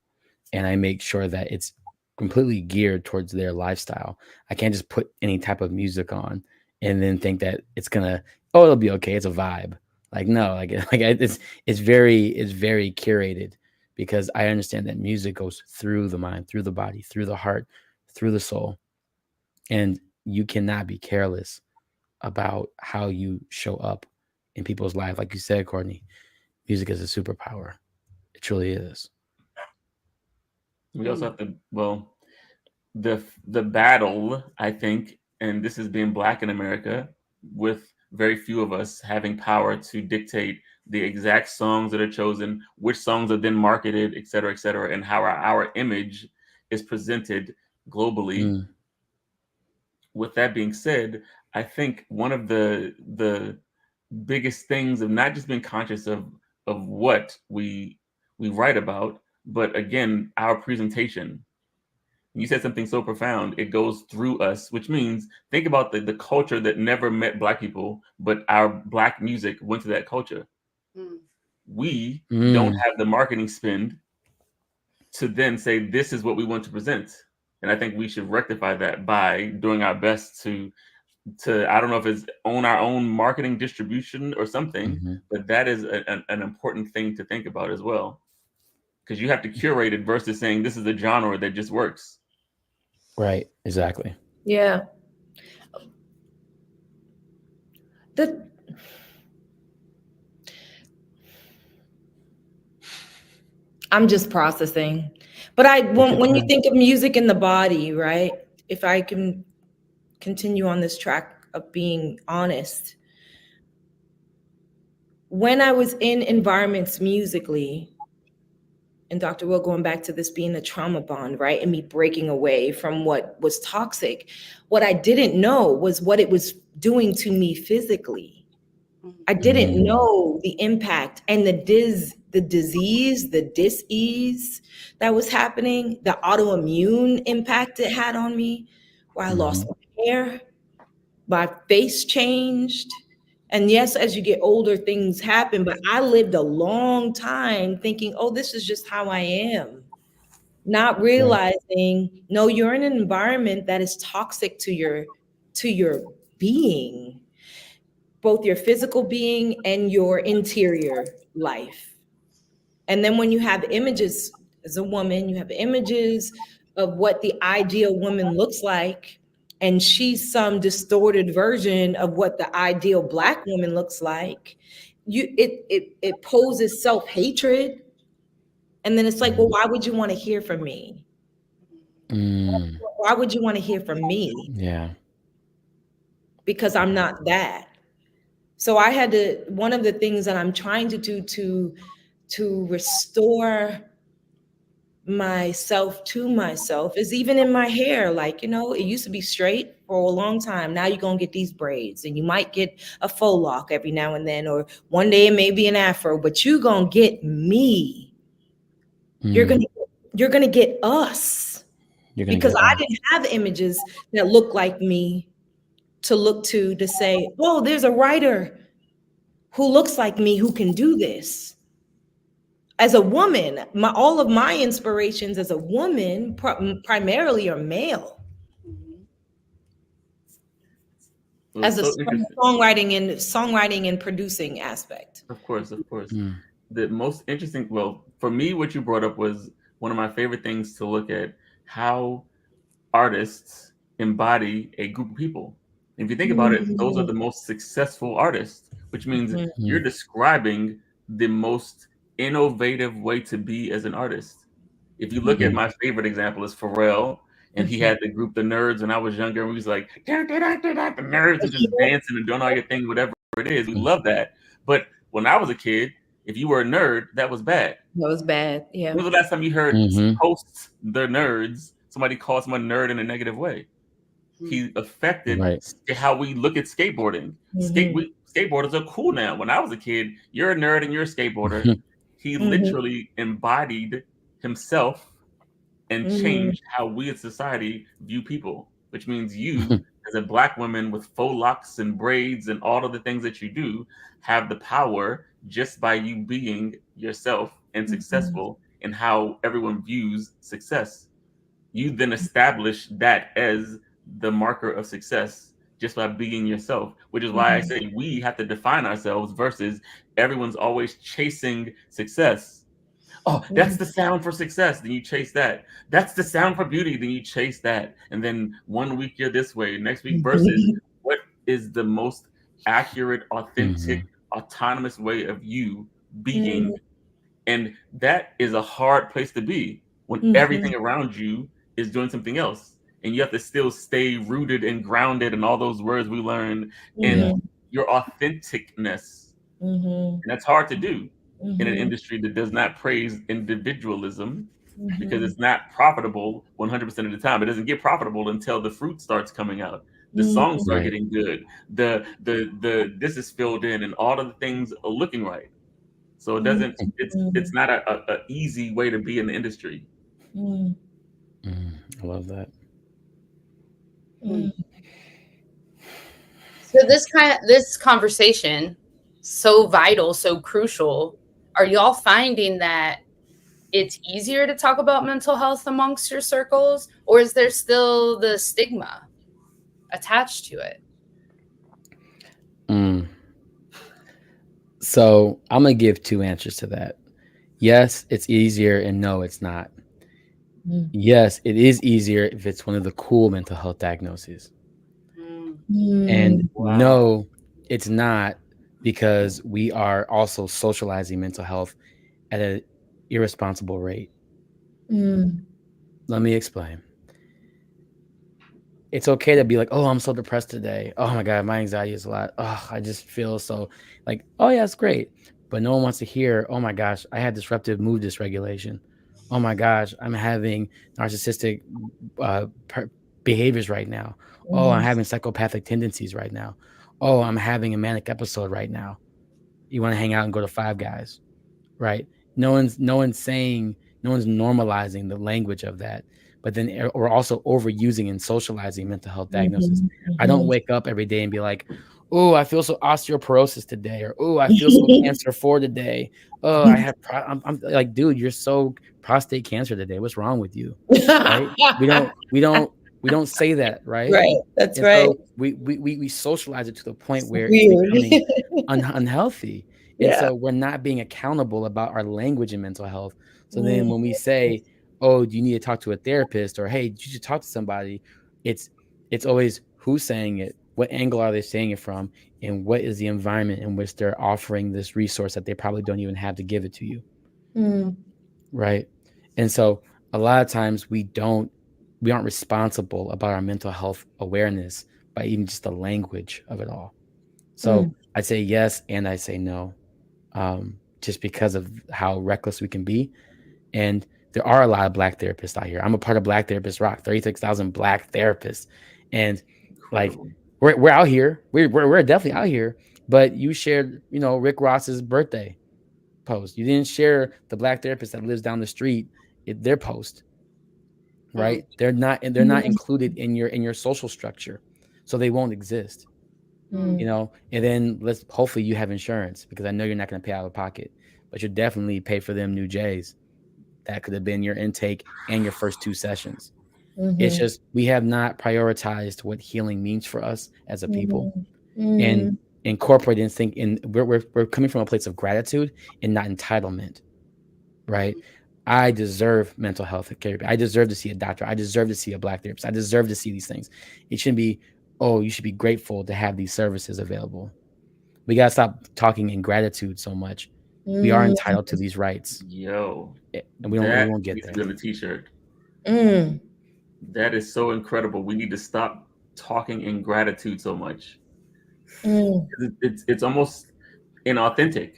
And I make sure that it's completely geared towards their lifestyle. I can't just put any type of music on and then think that it's gonna, oh, it'll be okay. It's a vibe. Like, no, it's very curated, because I understand that music goes through the mind, through the body, through the heart, through the soul. And you cannot be careless about how you show up in people's life. Like you said, Courtney, music is a superpower. It truly is. We also have to, well, the battle, I think, and this is being Black in America, with very few of us having power to dictate the exact songs that are chosen, which songs are then marketed, et cetera, and how our image is presented globally. Mm. With that being said, I think one of the biggest things of not just being conscious of what we write about, but again, our presentation. You said something so profound. It goes through us, which means think about the culture that never met Black people, but our Black music went to that culture. We don't have the marketing spend to then say, this is what we want to present. And I think we should rectify that by doing our best to I don't know if it's own our own marketing distribution or something, but that is an important thing to think about as well. Because you have to curate it versus saying this is a genre that just works. Right, exactly. Yeah. I'm just processing. But when you think of music in the body, right? If I can continue on this track of being honest, when I was in environments musically, and Dr. Will, going back to this being a trauma bond, right? And me breaking away from what was toxic, what I didn't know was what it was doing to me physically. I didn't know the impact and the disease, the dis-ease that was happening, the autoimmune impact it had on me, where I lost my hair, my face changed. And yes, as you get older, things happen, but I lived a long time thinking, oh, this is just how I am. Not realizing, no, you're in an environment that is toxic to your being, both your physical being and your interior life. And then when you have images as a woman, you have images of what the ideal woman looks like, and she's some distorted version of what the ideal Black woman looks like. It poses self-hatred. And then it's like, well, why would you want to hear from me? Why would you want to hear from me? Yeah. Because I'm not that. So I had to, one of the things that I'm trying to do to restore myself to myself is even in my hair. Like, you know, it used to be straight for a long time. Now you're going to get these braids, and you might get a faux lock every now and then, or one day it may be an afro, but you're going to get me. You're going to get us, because I didn't have images that look like me to look to say, oh, there's a writer who looks like me who can do this. As a woman, all of my inspirations as a woman primarily are male. As a songwriting and producing aspect. Of course. The most interesting, well, for me, what you brought up was one of my favorite things to look at, how artists embody a group of people. If you think about it, those are the most successful artists, which means you're describing the most innovative way to be as an artist. If you look at my favorite example is Harrell, and he had the group The Nerds when I was younger, and we was like, the Nerds are just dancing and doing all your thing, whatever it is. We love that. But when I was a kid, if you were a nerd, that was bad. That was bad, yeah. When was the last time you heard post The Nerds, somebody called someone nerd in a negative way? he affected Right. how we look at skateboarding. Skateboarders are cool now. When I was a kid, you're a nerd and you're a skateboarder. He literally embodied himself and changed how we as society view people, which means you, as a Black woman with faux locks and braids and all of the things that you do, have the power just by you being yourself and successful in how everyone views success. You then establish that as the marker of success just by being yourself, which is why I say we have to define ourselves versus everyone's always chasing success. Oh, that's the sound for success. Then you chase that. That's the sound for beauty. Then you chase that. And then one week you're this way, next week versus what is the most accurate, authentic, autonomous way of you being. And that is a hard place to be when everything around you is doing something else. And you have to still stay rooted and grounded and all those words we learned in your authenticness. And that's hard to do in an industry that does not praise individualism because it's not profitable 100% of the time. It doesn't get profitable until the fruit starts coming out. The songs start getting good. The this is filled in and all of the things are looking right. So it doesn't. It's not a easy way to be in the industry. I love that. So this conversation, so vital, so crucial. Are y'all finding that it's easier to talk about mental health amongst your circles, or is there still the stigma attached to it? So I'm gonna give two answers to that. Yes, it's easier, and no, it's not. Yes, it is easier if it's one of the cool mental health diagnoses. And no, it's not, because we are also socializing mental health at an irresponsible rate. Let me explain. It's okay to be like, oh, I'm so depressed today. Oh my God, my anxiety is a lot. Oh, I just feel so like, oh yeah, it's great. But no one wants to hear, oh my gosh, I had disruptive mood dysregulation. Oh my gosh, I'm having narcissistic behaviors right now. Oh, I'm having psychopathic tendencies right now. Oh, I'm having a manic episode right now. You want to hang out and go to Five Guys, right? No one's saying, no one's normalizing the language of that. But then we're also overusing and socializing mental health diagnosis. I don't wake up every day and be like, oh, I feel so osteoporosis today, or oh, I feel so cancer 4 today. Oh, I have I'm like, dude, you're so prostate cancer today. What's wrong with you? Right? We don't say that, right? Right. That's and right. So we socialize it to the point where it's becoming unhealthy. And so we're not being accountable about our language in mental health. So then when we say, oh, do you need to talk to a therapist, or hey, you should talk to somebody, it's always who's saying it, what angle are they saying it from, and what is the environment in which they're offering this resource that they probably don't even have to give it to you. Right. And so a lot of times we aren't responsible about our mental health awareness by even just the language of it all. So I say yes and I say no, just because of how reckless we can be. And there are a lot of Black therapists out here. I'm a part of Black Therapist Rock, 36,000 Black therapists. And like, we're out here. We're definitely out here. But you shared, Rick Ross's birthday post. You didn't share the Black therapist that lives down the street, their post, right? They're not included in your social structure, so they won't exist. And then hopefully you have insurance, because I know you're not going to pay out of pocket, but you definitely pay for them new J's. That could have been your intake and your first 2 sessions. It's just, we have not prioritized what healing means for us as a people, and incorporate and think we're coming from a place of gratitude and not entitlement, right? I deserve mental health care. I deserve to see a doctor. I deserve to see a Black therapist. I deserve to see these things. It shouldn't be, oh, you should be grateful to have these services available. We got to stop talking in gratitude so much. We are entitled to these rights. Yo, and we won't get there. On a t-shirt. That is so incredible. We need to stop talking in gratitude so much. It's almost inauthentic.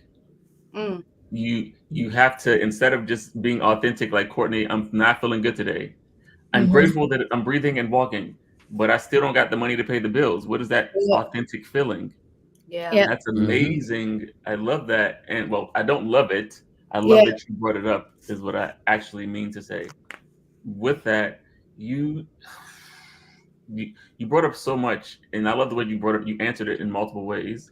You have to, instead of just being authentic, like Courtney, I'm not feeling good today. I'm grateful that I'm breathing and walking. but I still don't got the money to pay the bills. What is that authentic feeling? Yeah. Yeah. That's amazing. I love that. And well, I don't love it. I love that you brought it up, is what I actually mean to say. With that, you brought up so much, and I love the way you brought up, you answered it in multiple ways.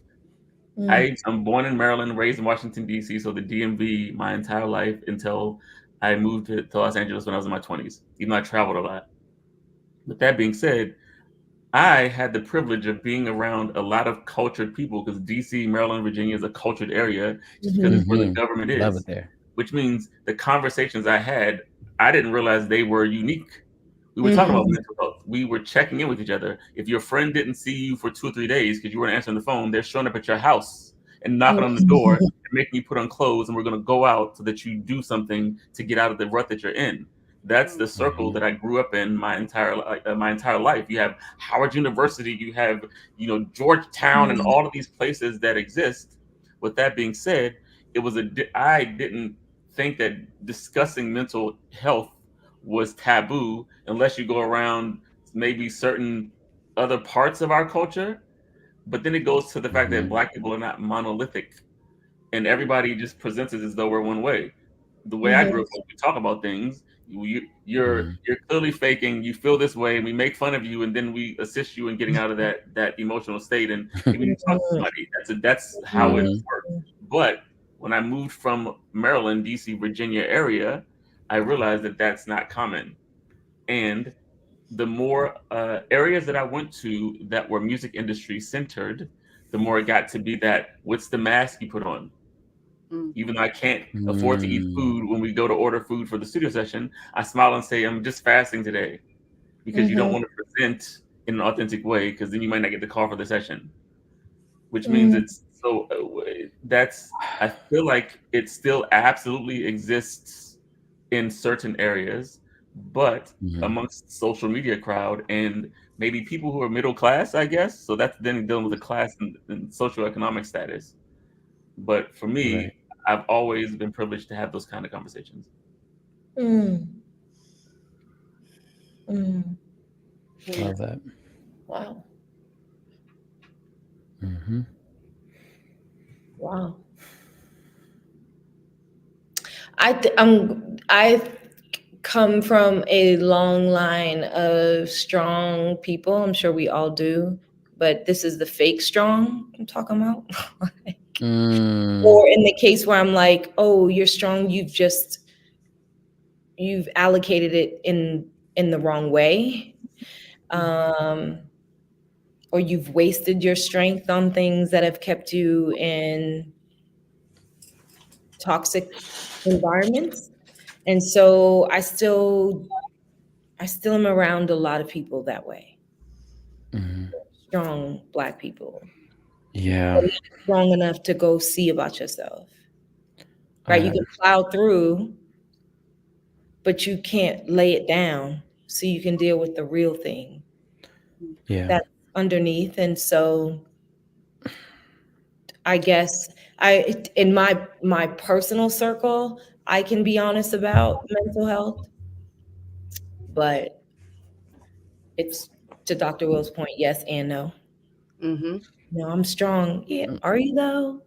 I'm born in Maryland, raised in Washington, D.C., so the DMV my entire life until I moved to Los Angeles when I was in my 20s, even though I traveled a lot. With that being said, I had the privilege of being around a lot of cultured people because DC, Maryland, Virginia is a cultured area just because it's where the government is. Love it there. Which means the conversations I had, I didn't realize they were unique. We were talking about mental health. We were checking in with each other. If your friend didn't see you for 2 or 3 days because you weren't answering the phone, they're showing up at your house and knocking on the door and making you put on clothes, and we're going to go out so that you do something to get out of the rut that you're in. That's the circle that I grew up in my entire life. You have Howard University, you have Georgetown, and all of these places that exist. With that being said, I didn't think that discussing mental health was taboo unless you go around maybe certain other parts of our culture. But then it goes to the fact that Black people are not monolithic, and everybody just presents it as though we're one way. The way I grew up, when we talk about things, you're clearly faking. You feel this way, and we make fun of you, and then we assist you in getting out of that emotional state. And when you talk to somebody, that's how it works. But when I moved from Maryland, DC, Virginia area, I realized that that's not common. And the more areas that I went to that were music industry centered, the more it got to be that, what's the mask you put on? Even though I can't afford to eat food, when we go to order food for the studio session, I smile and say, I'm just fasting today, because you don't want to present in an authentic way, because then you might not get the call for the session, which means it's so I feel like it still absolutely exists in certain areas, but amongst social media crowd and maybe people who are middle class, I guess. So that's then dealing with the class and socioeconomic status. But for me, I've always been privileged to have those kind of conversations. Love that. Wow. Wow. I come from a long line of strong people. I'm sure we all do, but this is the fake strong I'm talking about. Or in the case where I'm like, oh, you're strong, you've allocated it in the wrong way. Or you've wasted your strength on things that have kept you in toxic environments. And so I still am around a lot of people that way. Strong Black people. Yeah. Strong enough to go see about yourself. Right? You can plow through, but you can't lay it down so you can deal with the real thing. That's underneath. And so I guess in my personal circle, I can be honest about mental health, but it's, to Dr. Will's point, yes and no. No, I'm strong. Yeah, are you though?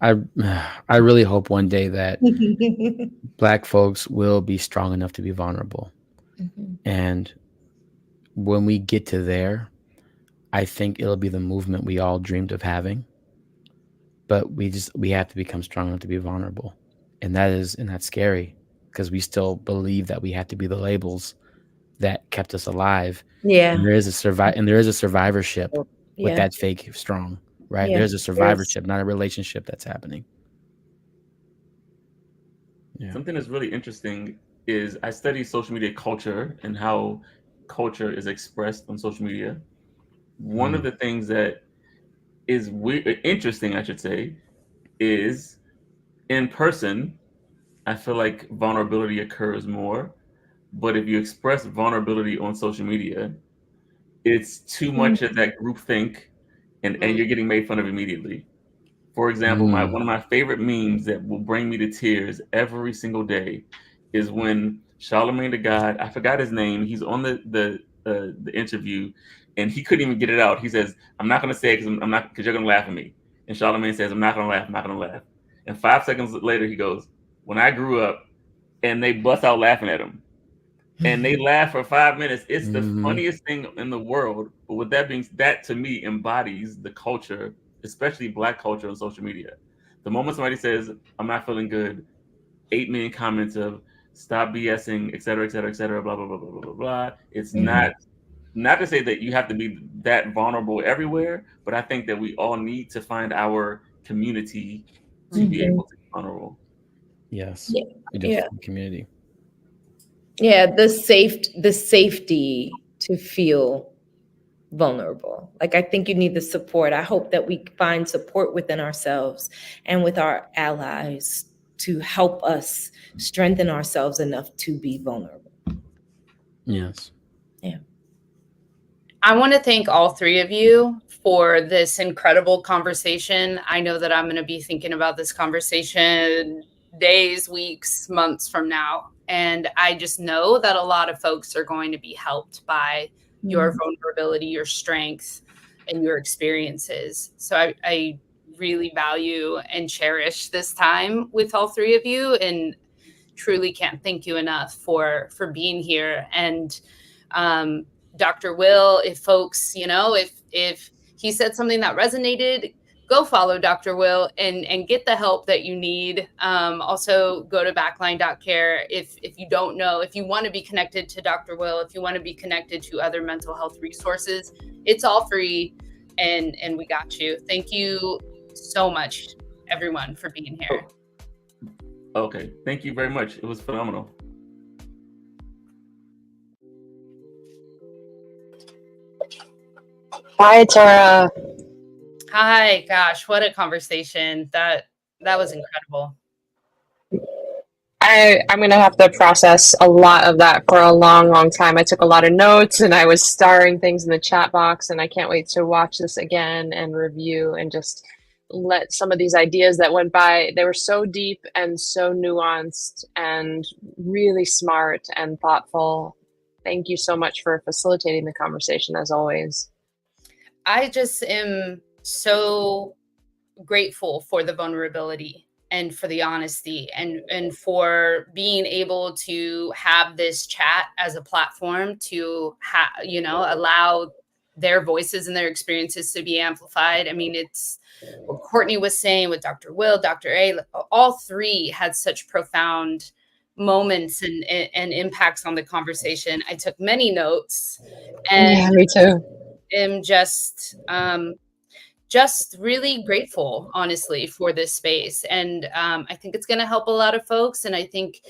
I really hope one day that Black folks will be strong enough to be vulnerable. And when we get to there, I think it'll be the movement we all dreamed of having. But we have to become strong enough to be vulnerable. And that's scary, because we still believe that we have to be the labels that kept us alive. Yeah. And there is a survivorship with that fake strong, right? There's a survivorship, not a relationship that's happening. Something that's really interesting is I study social media culture and how culture is expressed on social media. One of the things that is interesting, I should say, is in person, I feel like vulnerability occurs more. But if you express vulnerability on social media, it's too much of that groupthink, and you're getting made fun of immediately. For example, one of my favorite memes that will bring me to tears every single day is when Charlemagne the God, I forgot his name, he's on the the interview, and he couldn't even get it out. He says, "I'm not going to say it because you're going to laugh at me." And Charlamagne says, "I'm not going to laugh. I'm not going to laugh." And 5 seconds later, he goes, "When I grew up," and they bust out laughing at him. And they laugh for 5 minutes. It's the funniest thing in the world. But with that being, that to me embodies the culture, especially Black culture on social media. The moment somebody says, "I'm not feeling good," 8 million comments of "stop BSing," et cetera, et cetera, et cetera, blah, blah, blah, blah, blah, blah, blah. It's not to say that you have to be that vulnerable everywhere, but I think that we all need to find our community to be able to be vulnerable. Yes. Yeah. Community. Yeah, the safety to feel vulnerable. Like, I think you need the support. I hope that we find support within ourselves and with our allies to help us strengthen ourselves enough to be vulnerable. Yes. Yeah. I want to thank all three of you for this incredible conversation. I know that I'm going to be thinking about this conversation days, weeks, months from now. And I just know that a lot of folks are going to be helped by your vulnerability, your strength, and your experiences. So I really value and cherish this time with all three of you, and truly can't thank you enough for being here. And Dr. Will, if folks, if he said something that resonated, go follow Dr. Will and get the help that you need. Also go to backline.care. If you don't know, if you want to be connected to Dr. Will, if you want to be connected to other mental health resources, it's all free, and we got you. Thank you so much, everyone, for being here. Okay, thank you very much. It was phenomenal. Hi, Terra. Hi, gosh, what a conversation. That was incredible. I'm going to have to process a lot of that for a long, long time. I took a lot of notes and I was starring things in the chat box, and I can't wait to watch this again and review and just let some of these ideas that went by. They were so deep and so nuanced and really smart and thoughtful. Thank you so much for facilitating the conversation, as always. I just am so grateful for the vulnerability and for the honesty and for being able to have this chat as a platform to allow their voices and their experiences to be amplified. I mean, it's what Courtney was saying with Dr. Will, Dr. A, all three had such profound moments and impacts on the conversation. I took many notes, and yeah, me too. am just really grateful, honestly, for this space. And I think it's going to help a lot of folks. And I think,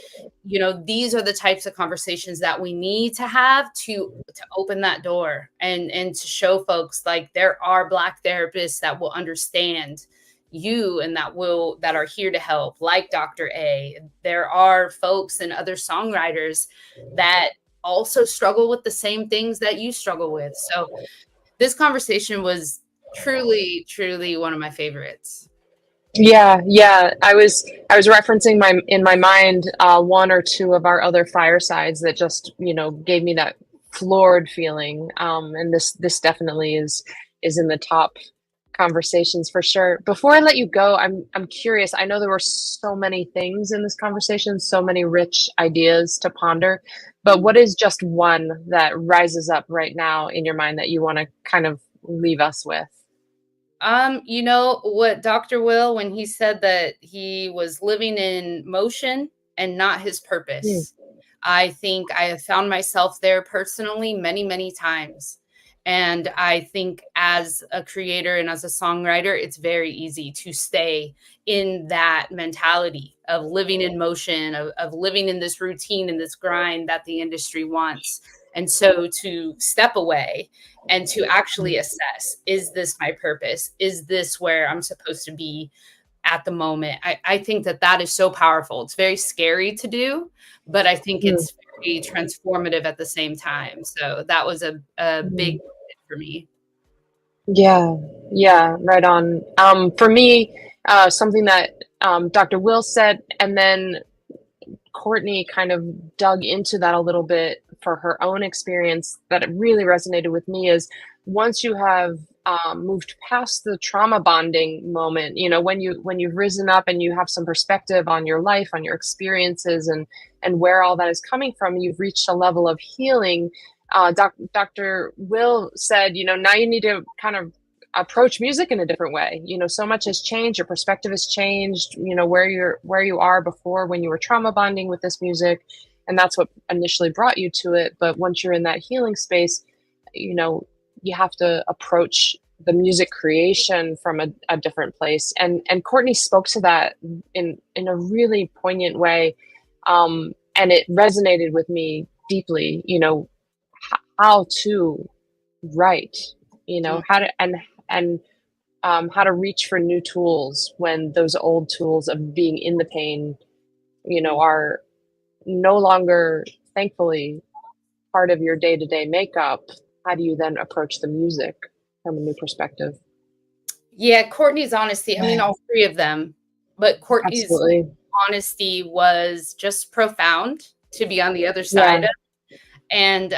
these are the types of conversations that we need to have to open that door and to show folks like there are Black therapists that will understand you and that are here to help, like Dr. A. There are folks and other songwriters that also struggle with the same things that you struggle with. So this conversation was truly, truly one of my favorites. Yeah. I was referencing in my mind one or two of our other firesides that just gave me that floored feeling. And this definitely is in the top conversations for sure. Before I let you go, I'm curious. I know there were so many things in this conversation, so many rich ideas to ponder. But what is just one that rises up right now in your mind that you want to kind of leave us with? What Dr. Will, when he said that he was living in motion and not his purpose, I think I have found myself there personally many, many times. And I think as a creator and as a songwriter, it's very easy to stay in that mentality of living in motion, of living in this routine and this grind that the industry wants. And so to step away and to actually assess, is this my purpose? Is this where I'm supposed to be at the moment? I think that is so powerful. It's very scary to do, but I think it's very transformative at the same time. So that was a big hit for me. Yeah, right on. For me, something that Dr. Will said, and then Courtney kind of dug into that a little bit for her own experience that it really resonated with me is once you have moved past the trauma bonding moment, you know, when you've risen up and you have some perspective on your life, on your experiences, and where all that is coming from, you've reached a level of healing. Dr. Will said, you know, now you need to kind of approach music in a different way. You know, so much has changed. Your perspective has changed. You know, where you are before when you were trauma bonding with this music, and that's what initially brought you to it. But once you're in that healing space, you know, you have to approach the music creation from a different place. And Courtney spoke to that in a really poignant way, and it resonated with me deeply. You know, how to write. You know, how to how to reach for new tools when those old tools of being in the pain, you know, are no longer, thankfully, part of your day-to-day makeup. How do you then approach the music from a new perspective? Yeah, Courtney's honesty, I mean, all three of them, but Courtney's Absolutely. honesty was just profound to be on the other side of. And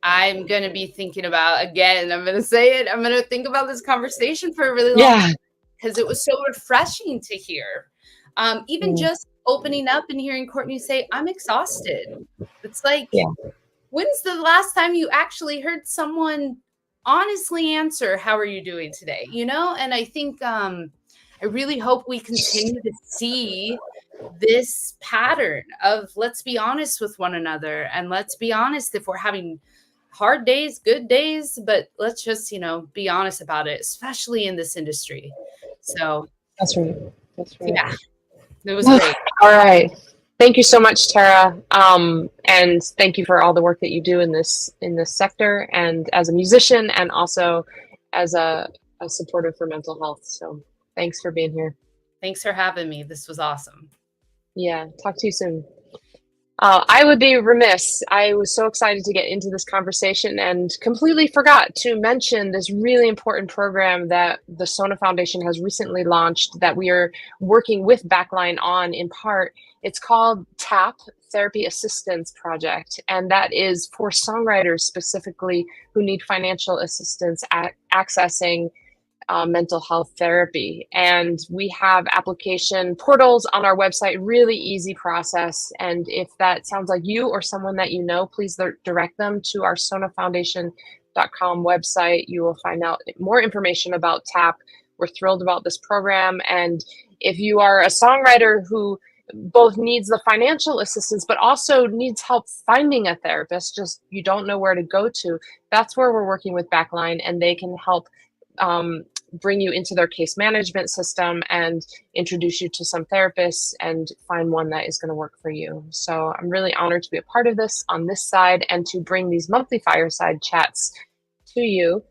I'm going to be thinking about, again, I'm going to say it, I'm going to think about this conversation for a really long time because it was so refreshing to hear. Even just opening up and hearing Courtney say, I'm exhausted. It's like, when's the last time you actually heard someone honestly answer, how are you doing today? You know? And I think I really hope we continue to see this pattern of let's be honest with one another, and let's be honest if we're having hard days, good days, but let's just, you know, be honest about it, especially in this industry. So that's right. Yeah, it was great. All right. Thank you so much, Terra. And thank you for all the work that you do in this sector, and as a musician, and also as a supporter for mental health. So thanks for being here. Thanks for having me. This was awesome. Yeah, talk to you soon. I would be remiss. I was so excited to get into this conversation and completely forgot to mention this really important program that the SONA Foundation has recently launched that we are working with Backline on in part. It's called TAP, Therapy Assistance Project, and that is for songwriters specifically who need financial assistance accessing mental health therapy. And we have application portals on our website, really easy process. And if that sounds like you or someone that you know, please direct them to our sonafoundation.com website. You will find out more information about TAP. We're thrilled about this program. And if you are a songwriter who both needs the financial assistance, but also needs help finding a therapist, just you don't know where to go to, that's where we're working with Backline, and they can help bring you into their case management system and introduce you to some therapists and find one that is going to work for you. So I'm really honored to be a part of this on this side and to bring these monthly fireside chats to you.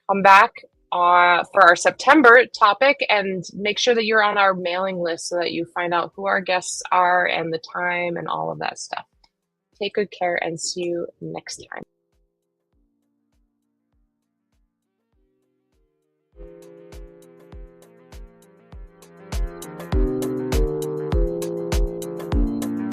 Come back for our September topic and make sure that you're on our mailing list so that you find out who our guests are and the time and all of that stuff. Take good care and see you next time.